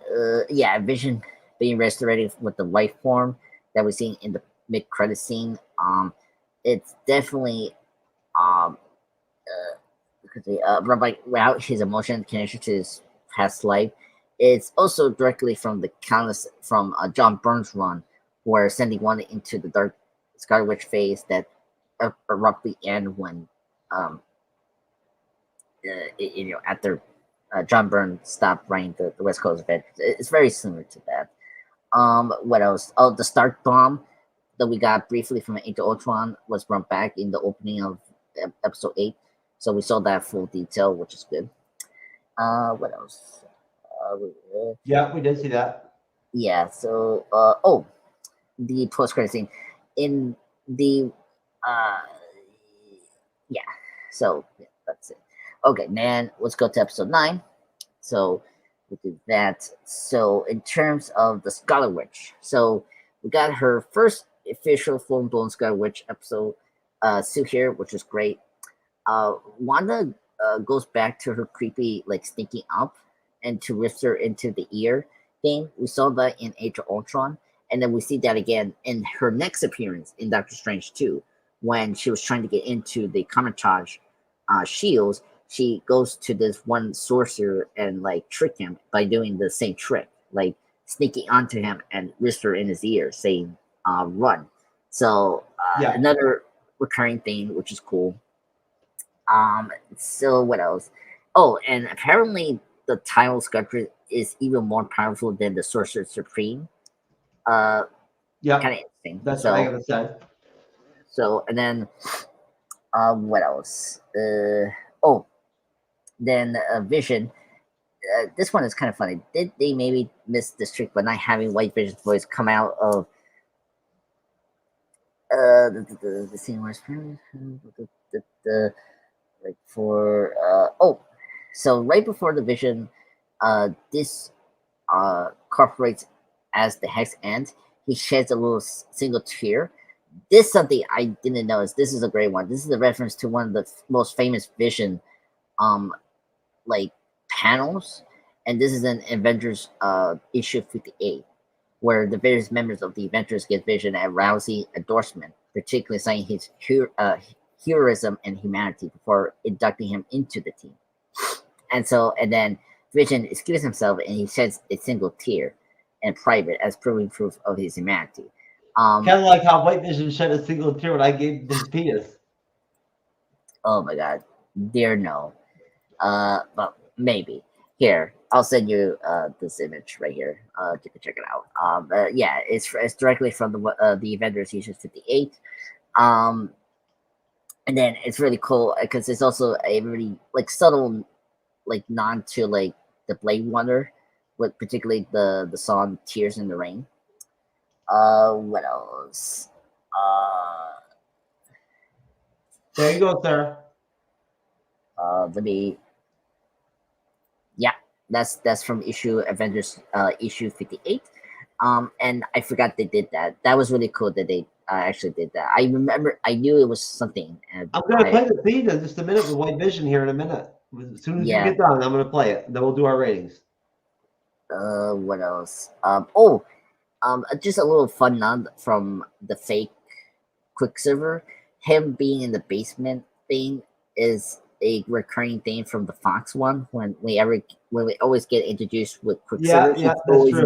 Vision being restorated with the life form that we're seeing in the mid-credit scene. It's definitely without his emotion connection to his past life. It's also directly from the countless from John Byrne's run, where sending one into the dark Scarlet Witch phase that abruptly end when after John Byrne stopped writing the West Coast event. It's very similar to that. What else? Oh, the Stark bomb that we got briefly from Age of Ultron was brought back in the opening of episode 8. So we saw that full detail, which is good. What else? Yeah, we did see that. Yeah. So, the post-credit scene in the So that's it. Okay, man. Let's go to episode 9. So we do that. So in terms of the Scarlet Witch, so we got her first official full-blown Scarlet Witch episode suit here, which is great. Wanda goes back to her creepy, like sneaking up and to lift her into the ear thing. We saw that in Age of Ultron, and then we see that again in her next appearance in Doctor Strange 2, when she was trying to get into the Kamar-Taj shields. She goes to this one sorcerer and like trick him by doing the same trick, like sneaking onto him and whisper in his ear saying run. So another recurring thing, which is cool. So what else? Oh, and apparently the title sculpture is even more powerful than the Sorcerer Supreme. Kind of interesting. That's what I gotta say. So and then what else? Then Vision. This one is kind of funny. Did they maybe miss this trick by not having White Vision's voice come out of The scene where like for so right before the vision, this corporates as the hex ends. He sheds a little single tear. This something I didn't notice. This is a great one. This is a reference to one of the most famous Vision, like panels, and this is in Avengers issue 58, where the various members of the Avengers give Vision a rousing endorsement, particularly saying his heroism and humanity before inducting him into the team. And then Vision excuses himself and he sheds a single tear in private as proving proof of his humanity. Kind of like how White Vision shed a single tear when I gave his penis. Oh my god, dear no. But maybe. Here, I'll send you this image right here. You can check it out. But yeah, it's directly from the Avengers issue 58. And then it's really cool because it's also a really like subtle like nod to like the Blade Runner, with particularly the song "Tears in the Rain." What else? There you go, sir. Let me. Yeah, that's from Avengers issue 58. And I forgot they did that. That was really cool that they actually did that. I remember, I knew it was something. And I'm gonna play the scene in just a minute with White Vision here in a minute. As soon as you get done, I'm gonna play it. Then we'll do our ratings. What else? Just a little fun nod from the fake Quicksilver. Him being in the basement thing is a recurring theme from the Fox one. When we always get introduced with Quicksilver, he's always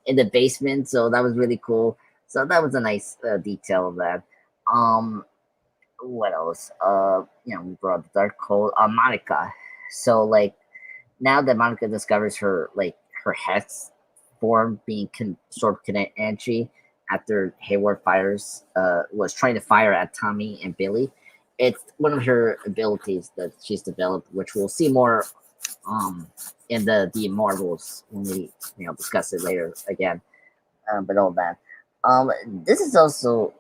in the basement. So that was really cool. So that was a nice detail of that. What else? We brought the Dark Cold. Monica. So like now that Monica discovers her hex form being sort of kinetic energy after Hayward was trying to fire at Tommy and Billy. It's one of her abilities that she's developed, which we'll see more in the Immortals when we discuss it later again. But all that. This is also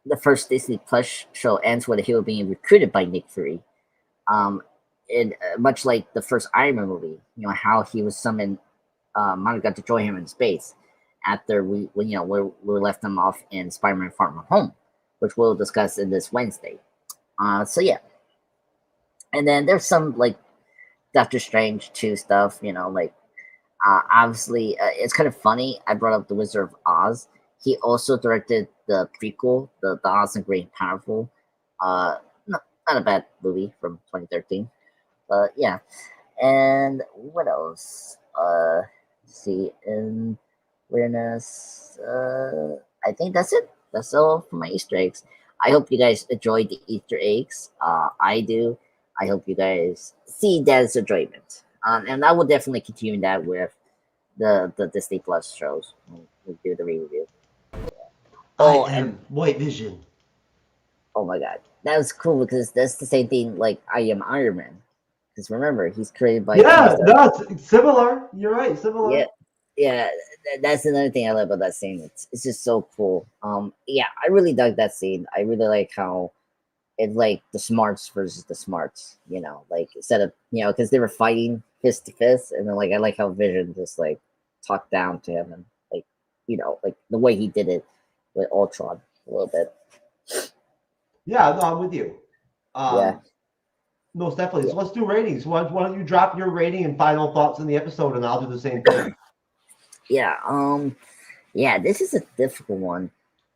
the first Disney Plus show ends with a hero being recruited by Nick Fury. Much like the first Iron Man movie, how he was summoned Monica to join him in space after we left him off in Spider-Man Far From Home, which we'll discuss in this Wednesday. So yeah, and then there's some like Doctor Strange 2 stuff, obviously it's kind of funny. I brought up The Wizard of Oz. He also directed the prequel, the Oz and Great and Powerful. Not a bad movie from 2013. But yeah, and what else? See, in weirdness, I think that's it. That's all for my Easter eggs. I hope you guys enjoyed the Easter eggs. I do. I hope you guys see that as enjoyment. And I will definitely continue that with the Disney Plus shows. We'll do the review. Oh, and White Vision. Oh my god, that was cool because that's the same thing. Like I Am Iron Man. Because remember, he's created by it's similar. You're right, similar. Yeah. That's another thing I love about that scene. It's just so cool. Yeah, I really dug that scene. I really like how it's like the smarts versus the smarts. Like instead of because they were fighting fist to fist, and then like I like how Vision just like talked down to him and like like the way he did it with Ultron a little bit. Yeah, no, I'm with you. Most definitely. So let's do ratings. Why don't you drop your rating and final thoughts on the episode, and I'll do the same thing. Yeah, this is a difficult one.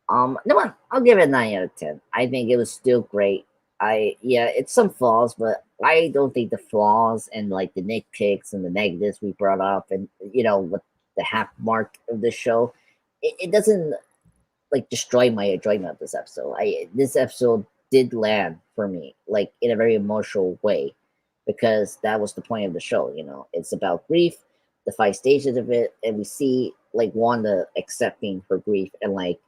No, I'll give it a 9 out of 10. I think it was still great. It's some flaws, but I don't think the flaws and like the nitpicks and the negatives we brought up and with the half mark of the show, it doesn't like destroy my enjoyment of this episode. This episode did land for me like in a very emotional way because that was the point of the show. It's about grief, the 5 stages of it, and we see like Wanda accepting her grief and like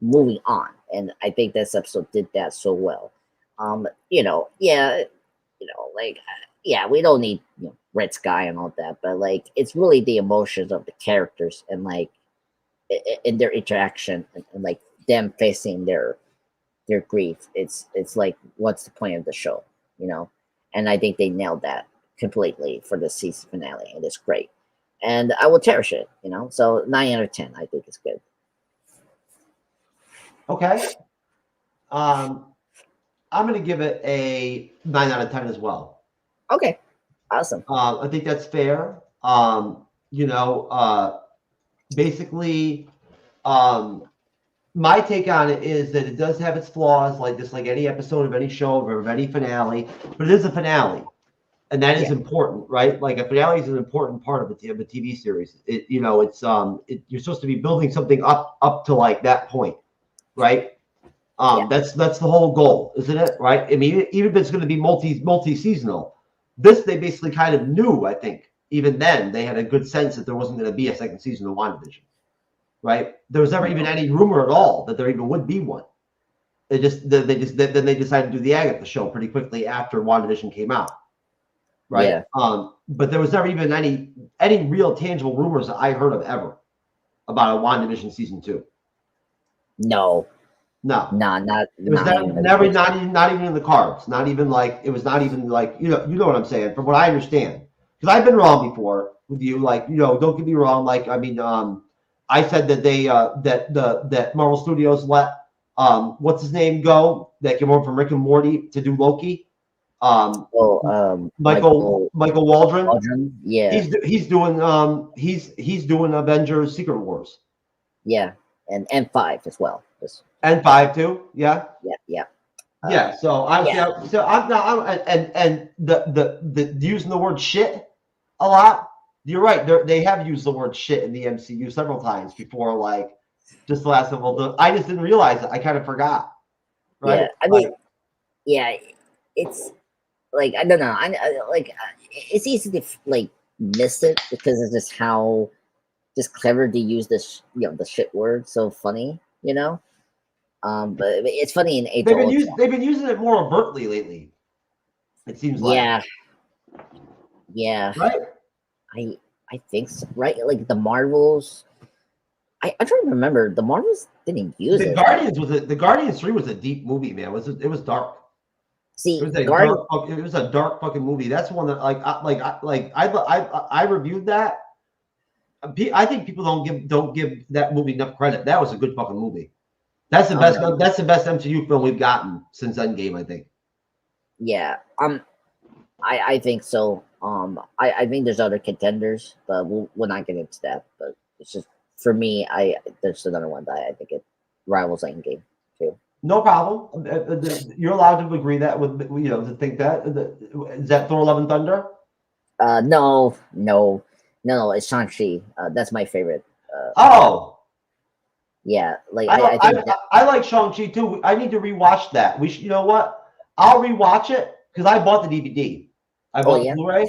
moving on, and I think this episode did that so well. We don't need Red Sky and all that, but like it's really the emotions of the characters and like in their interaction and like them facing their grief. It's like, what's the point of the show, you know? And I think they nailed that completely for the season finale, and it's great. And I will cherish it, you know. So 9 out of 10, I think it's good. Okay. I'm gonna give it a 9 out of 10 as well. Okay. Awesome. I think that's fair. Basically, my take on it is that it does have its flaws, like any episode of any show or of any finale, but it is a finale, and that is important, right? Like a finale is an important part of a TV series. You're supposed to be building something up to like that point, right? That's the whole goal, isn't it? Right? I mean, even if it's going to be multi-seasonal, this they basically kind of knew. I think even then they had a good sense that there wasn't going to be a second season of WandaVision. Right? There was never even any rumor at all that there even would be one. Then they decided to do the Agatha show pretty quickly after WandaVision came out. Right? Yeah. But there was never even any real tangible rumors that I heard of ever about a WandaVision season 2. No. Not even in the cards. Not even like you know what I'm saying, from what I understand. Because I've been wrong before with you, don't get me wrong, I said that they that Marvel Studios let what's his name go, that came over from Rick and Morty to do Loki. Michael Waldron. Yeah. He's doing Avengers Secret Wars. Yeah, and N5 as well. N5 too. Yeah. Yeah. So I'm the using the word shit a lot. You're right. They have used the word shit in the MCU several times before, like just the last couple. I just didn't realize it. I kind of forgot. Right? Yeah, I mean, it's like I don't know. It's easy to like miss it because it's just how just clever to use this, the shit word. So funny, you know. But it's funny in Age. They've been using it more overtly lately. It seems like. Yeah. Right. I think so, right? Like the Marvels. I try to remember. The Marvels didn't use it. The Guardians 3 was a deep movie, man. It was dark. See, it was a dark fucking movie. That's one that I reviewed that. I think people don't give that movie enough credit. That was a good fucking movie. That's the best. That's the best MCU film we've gotten since Endgame, I think. Yeah. I think so. I think there's other contenders, but we'll not get into that. But it's just for me, there's another one that I think it rivals Endgame too. No problem. You're allowed to agree that with to think that. Is that Thor: Love and Thunder? No, it's Shang-Chi. That's my favorite. Yeah, like I like Shang-Chi too. I need to rewatch that. You know what? I'll rewatch it because I bought the DVD. I bought the Blu-ray.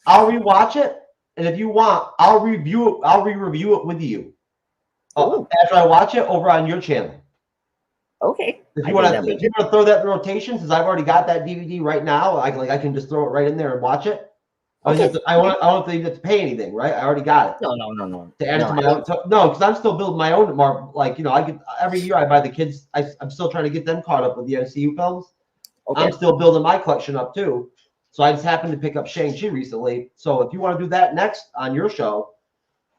I'll rewatch it, and if you want, I'll review it. I'll re-review it with you after I watch it over on your channel. Okay. If you want to throw that in rotation, since I've already got that DVD right now, I can just throw it right in there and watch it. Okay. I don't think you have to pay anything, right? I already got it. No. To add it to my own. No, because I'm still building my own. I get every year I buy the kids. I'm still trying to get them caught up with the MCU films. Okay. I'm still building my collection up too. So I just happened to pick up Shang-Chi recently. So if you want to do that next on your show,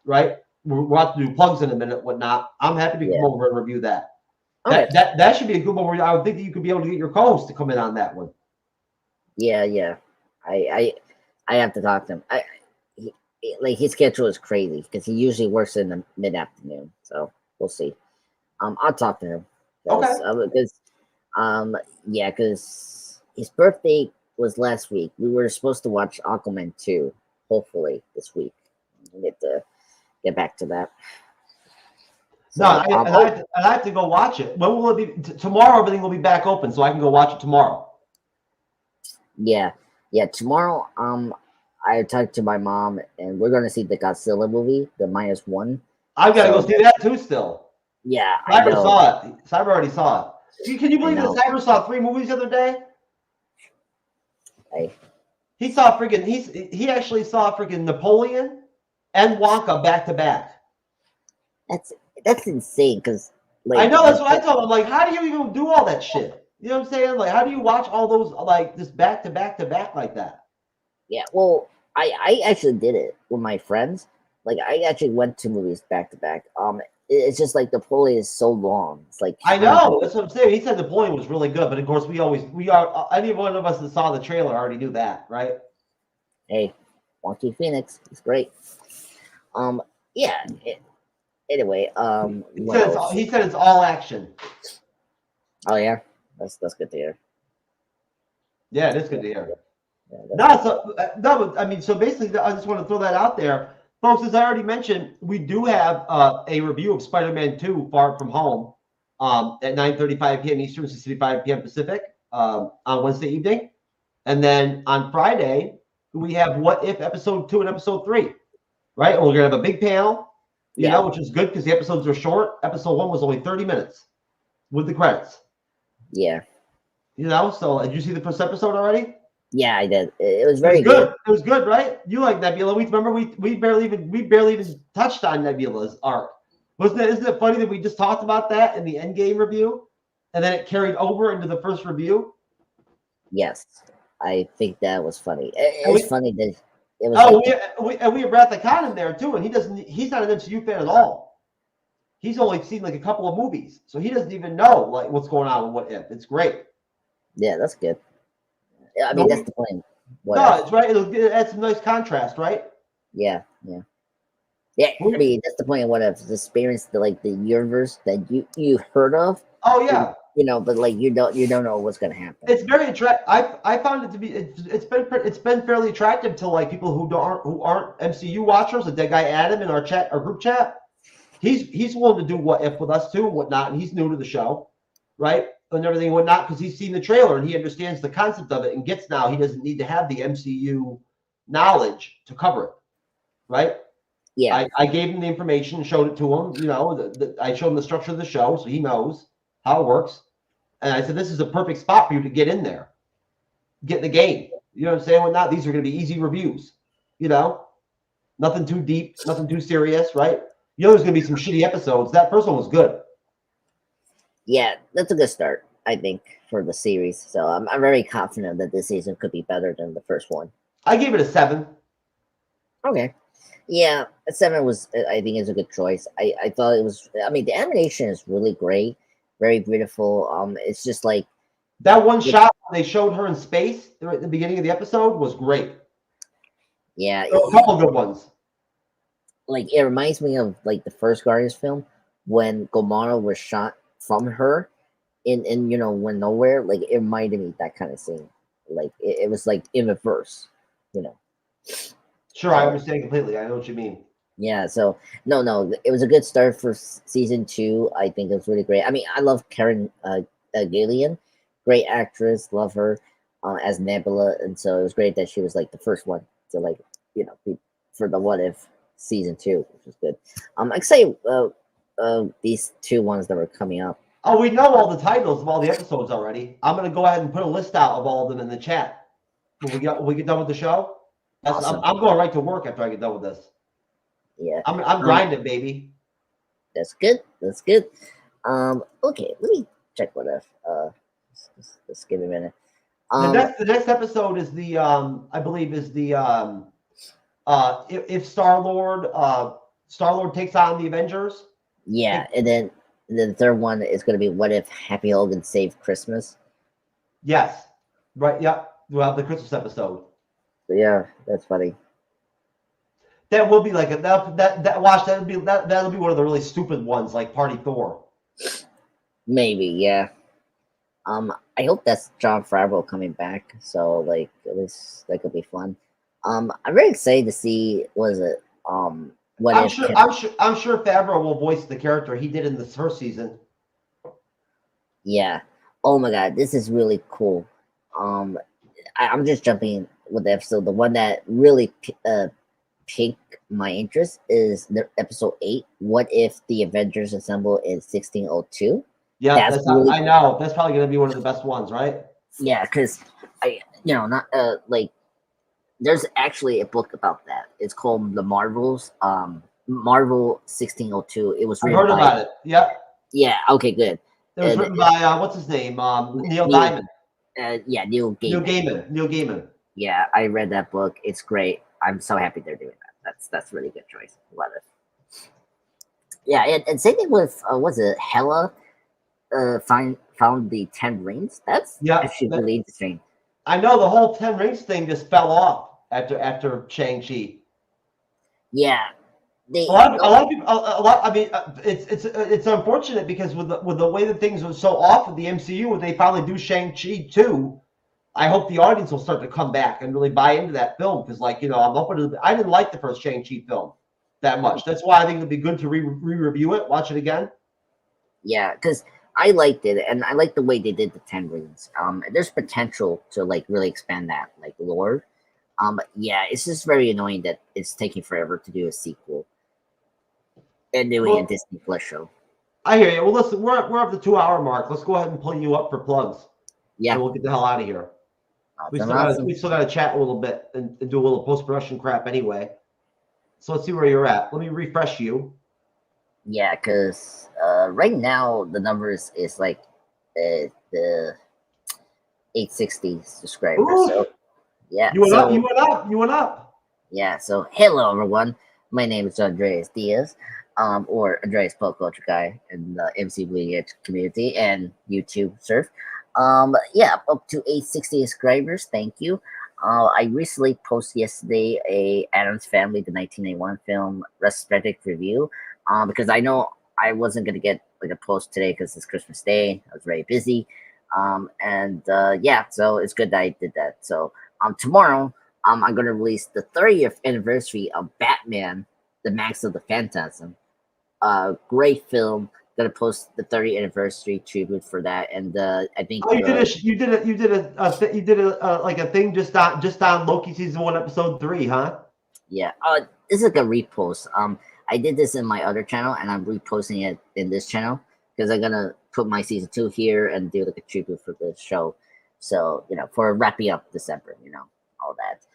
right? We'll have to do plugs in a minute, whatnot. I'm happy to come over and review that. Okay. That should be a good one. Where I would think that you could be able to get your co-host to come in on that one. Yeah. I have to talk to him. His schedule is crazy because he usually works in the mid-afternoon. So we'll see. I'll talk to him. Because his birthday was last week. We were supposed to watch Aquaman 2, hopefully this week. We'll get back to that. So, I have to go watch it. When will it be? Tomorrow, everything will be back open, so I can go watch it tomorrow. Yeah. Tomorrow, I talked to my mom, and we're gonna see the Godzilla movie, the -1. I've got to go see that too. Still. Yeah. Cyber saw it. Cyber already saw it. Can you believe that Cyber saw 3 movies the other day? He saw he actually saw freaking Napoleon and Wonka back to back. That's insane because Like, I know, that's what I told him. Like, how do you even do all that shit? You know what I'm saying? Like, how do you watch all those like just back to back to back like that? Yeah, well, I actually did it with my friends. Like, I actually went to movies back to back. It's just like the play is so long. It's like I know, that's what I'm saying. He said the polling was really good, but of course we are any one of us that saw the trailer already knew that, right? Hey, Joaquin Phoenix, it's great. Yeah. Anyway, He said it's all action. Oh yeah, that's good to hear. Yeah, it is good to hear. Yeah, No, I mean, so basically, I just want to throw that out there, folks. As I already mentioned, we do have a review of Spider-Man 2: Far From Home at 9:35 p.m. Eastern, 6:35 p.m. Pacific on Wednesday evening, and then on Friday we have What If Episode 2 and Episode 3, right? And we're gonna have a big panel, you know, which is good because the episodes are short. Episode 1 was only 30 minutes with the credits. Yeah. You know, so did you see the first episode already? Yeah, I did. It was very good. It was good, right? You like Nebula. We remember we barely even touched on Nebula's arc. Isn't it funny that we just talked about that in the Endgame review, and then it carried over into the first review? Yes, I think that was funny. It's funny that it was. Oh, we have Wrath Khan in there too, and he's not an MCU fan at all. He's only seen like a couple of movies, so he doesn't even know like what's going on with What If. It's great. Yeah, that's good. I mean, that's the point. It's right. It'll add some nice contrast, right? Yeah. I mean, that's the point of What If. It's experience the universe that you heard of. Oh yeah. You know, but like you don't know what's gonna happen. It's very attractive. I found it to be. It's been fairly attractive to like people who aren't MCU watchers. Like that guy Adam in our group chat. He's willing to do What If with us too and whatnot, and he's new to the show, right? And everything and whatnot, because he's seen the trailer and he understands the concept of it and gets now he doesn't need to have the MCU knowledge to cover it, right? Yeah. I gave him the information, showed it to him. You know, I showed him the structure of the show, so he knows how it works. And I said, this is a perfect spot for you to get in there, get in the game. You know what I'm saying? Whatnot. These are going to be easy reviews. You know, nothing too deep, nothing too serious, right? You know, there's going to be some shitty episodes. That first one was good. Yeah, that's a good start, I think, for the series. So I'm very confident that this season could be better than the first one. I gave it a 7. Okay. Yeah, a 7 was, I think, is a good choice. I thought it was, I mean, the animation is really great, very beautiful. It's just like that one shot when they showed her in space at the beginning of the episode was great. Yeah, a couple good ones. Like it reminds me of like the first Guardians film when Gamora was shot from her in when nowhere. Like it reminded me of that kind of scene. Like it was like in reverse, you know. Sure, I understand completely. I know what you mean. Yeah, so no, it was a good start for season 2. I think it was really great. I mean, I love Karen Gillian, great actress, love her as Nebula, and so it was great that she was like the first one to like be for the What If season 2, which was good. I'm excited these 2 ones that were coming up. Oh, we know all the titles of all the episodes already. I'm gonna go ahead and put a list out of all of them in the chat when we get done with the show. Awesome. I'm going right to work after I get done with this. Yeah, I'm grinding, baby. That's good. That's good. Okay, let me check What If. Let's give it a minute. The next episode is the I believe is the if Star-Lord takes on the Avengers. Yeah, and then the third one is going to be What If Happy Hogan Saved Christmas. Yes. Right. Yep. We'll have the Christmas episode. Yeah, that's funny. That will be like that'll be one of the really stupid ones, like Party Thor. Maybe, yeah. I hope that's Jon Favreau coming back. So like that could be fun. I'm very excited to see I'm sure Favreau will voice the character he did in the first season. Yeah. Oh my god, this is really cool. I'm just jumping with the episode. The one that really piqued my interest is the episode 8. What if the Avengers assemble in 1602? Yeah, I know that's probably going to be one of the best ones, right? Yeah, because there's actually a book about that. It's called The Marvels. Marvel 1602. It was I heard about it. Yep. Yeah. Okay. Good. It was written by what's his name? Neil Diamond. Yeah, Neil Gaiman. Neil Gaiman. Yeah, I read that book. It's great. I'm so happy they're doing that. That's really good choice. Love it. Yeah, and same thing with was it Hela? Found the 10 rings. That's actually really interesting. I know the whole 10 rings thing just fell off after Shang-Chi. Yeah, a lot of people. I mean, it's unfortunate because with the way that things were so off with the MCU, when they finally do Shang-Chi 2, I hope the audience will start to come back and really buy into that film because, like, I'm open to. I didn't like the first Shang-Chi film that much. That's why I think it'd be good to re-review it, watch it again. Yeah, because I liked it, and I like the way they did the 10 rings. There's potential to like really expand that like lore. Yeah, it's just very annoying that it's taking forever to do a sequel and doing a Disney Plus show. I hear you. Well, listen, we're at the 2-hour mark. Let's go ahead and pull you up for plugs. Yeah, and we'll get the hell out of here. We still got to chat a little bit and do a little post-production crap anyway. So let's see where you're at. Let me refresh you. Yeah, because right now the numbers is like the 860 subscribers. Ooh. So yeah, you went up. Yeah. So hello everyone. My name is Andreas Diaz, or Andreas Pop Culture Guy in the MC Bleeding Edge community and YouTube surf. Yeah, up to 860 subscribers. Thank you. I recently posted yesterday a Addams Family, the 1981 film retrospective review. Because I know I wasn't gonna get like a post today because it's Christmas Day. I was very busy. Yeah, so it's good that I did that. So tomorrow I'm gonna release the 30th anniversary of Batman: The Mask of the Phantasm. Great film. Gonna post the 30th anniversary tribute for that, and I think you did a thing just on Loki season 1 episode 3, huh? Yeah. This is like a repost. I did this in my other channel, and I'm reposting it in this channel because I'm gonna put my season 2 here and do like a tribute for the show. So for wrapping up December, all that.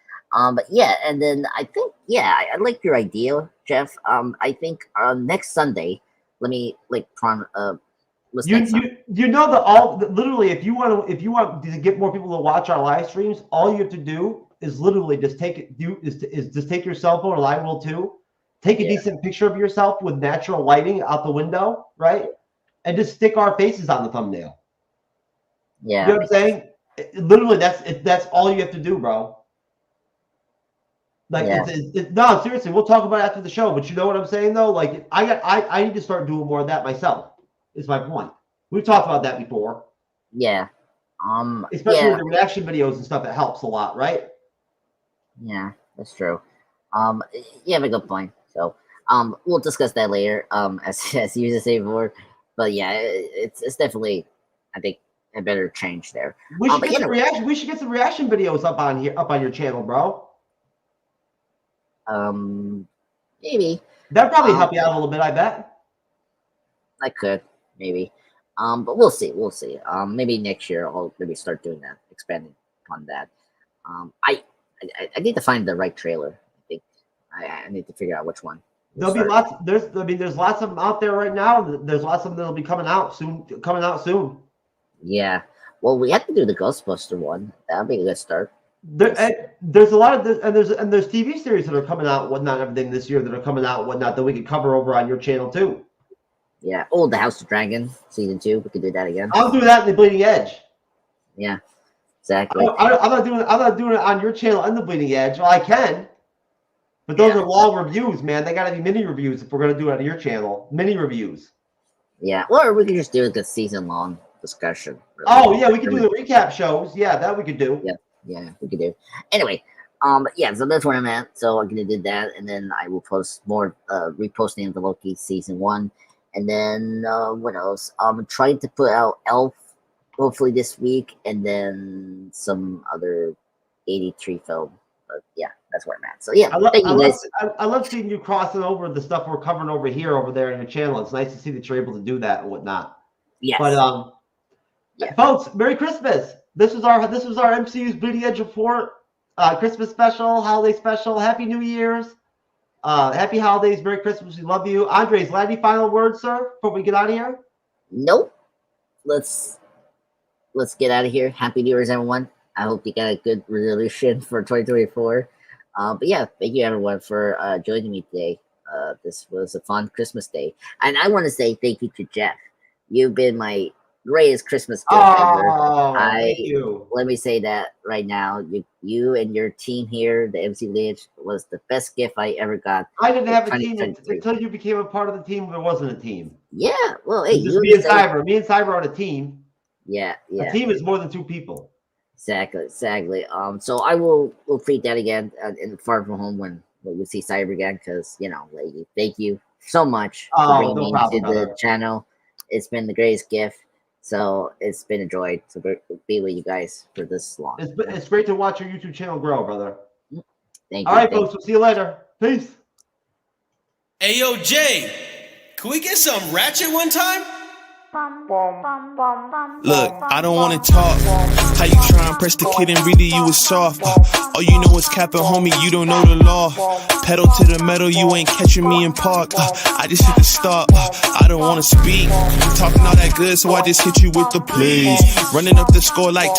But yeah, and then I think I like your idea, Jeff. I think next Sunday. Let me literally if you want to get more people to watch our live streams, all you have to do is literally just take your cell phone, and I will too. Take a decent picture of yourself with natural lighting out the window, right? And just stick our faces on the thumbnail. Yeah. You know what I'm saying? Literally, that's all you have to do, bro. Like, no, seriously, we'll talk about it after the show. But you know what I'm saying, though? Like, I need to start doing more of that myself. Is my point. We've talked about that before. Yeah. Especially with the reaction videos and stuff, it helps a lot, right? Yeah, that's true. You have a good point. So, we'll discuss that later. As you used to say before, but yeah, it's definitely, I think, a better change there. We should get some reaction. We should get some reaction videos up on your channel, bro. Maybe that'd probably help you out a little bit. I bet. I could maybe, but we'll see. We'll see. Maybe next year I'll maybe start doing that, expanding upon that. I need to find the right trailer. I think I need to figure out which one. There'll be lots. There's lots of them out there right now. There's lots of them that'll be coming out soon. Yeah. Well, we have to do the Ghostbuster one. That'll be a good start. There's a lot of this, and there's TV series that are coming out, whatnot, everything this year that are coming out, whatnot, that we could cover over on your channel too. Yeah. Oh, the House of Dragon season 2. We could do that again. I'll do that in the Bleeding Edge. Yeah. Exactly. I'm not doing it on your channel and the Bleeding Edge. Well, I can, but those are long reviews, man. They got to be mini reviews if we're gonna do it on your channel. Mini reviews. Yeah. Or we could just do like a season long discussion. Really. Oh yeah, we could do the recap shows. Yeah, that we could do. Yeah, we could do. Anyway, yeah, so that's where I'm at. So I'm gonna do that, and then I will post more reposting of the Loki season 1, and then what else? I'm trying to put out Elf hopefully this week, and then some other 83 film. But yeah, that's where I'm at. So yeah, I love seeing you crossing over the stuff we're covering over here, over there on your channel. It's nice to see that you're able to do that and whatnot. Yes. But folks, Merry Christmas. This was our MCU's Bleeding Edge report, Christmas special, holiday special. Happy New Year's, happy holidays, Merry Christmas. We love you, Andres. Any final words, sir, before we get out of here? Nope. Let's get out of here. Happy New Year's, everyone. I hope you got a good resolution for 2024. But yeah, thank you everyone for joining me today. This was a fun Christmas day, and I want to say thank you to Jeff. You've been my greatest Christmas gift ever. Thank you. Let me say that right now. You and your team here, the MC Edge, was the best gift I ever got. I didn't have a team until you became a part of the team. There wasn't a team. Yeah, well, hey, just me and Cyber. Me and Cyber on a team. Yeah. A team is more than 2 people. Exactly. So I will treat that again in Far From Home when we see Cyber again, because lady, thank you so much for bringing me to the channel. It's been the greatest gift. So it's been a joy to be with you guys for this long. It's great to watch your YouTube channel grow, brother. Thank you. All right, folks. We'll see you later. Peace. Hey, yo, Jay, can we get some ratchet one time? Look, I don't wanna talk. How you try and press the kid and really you was soft. All you know is capping, homie, you don't know the law. Pedal to the metal, you ain't catching me in park. I just hit the stop. I don't wanna speak. You talking all that good, so I just hit you with the plays. Running up the score like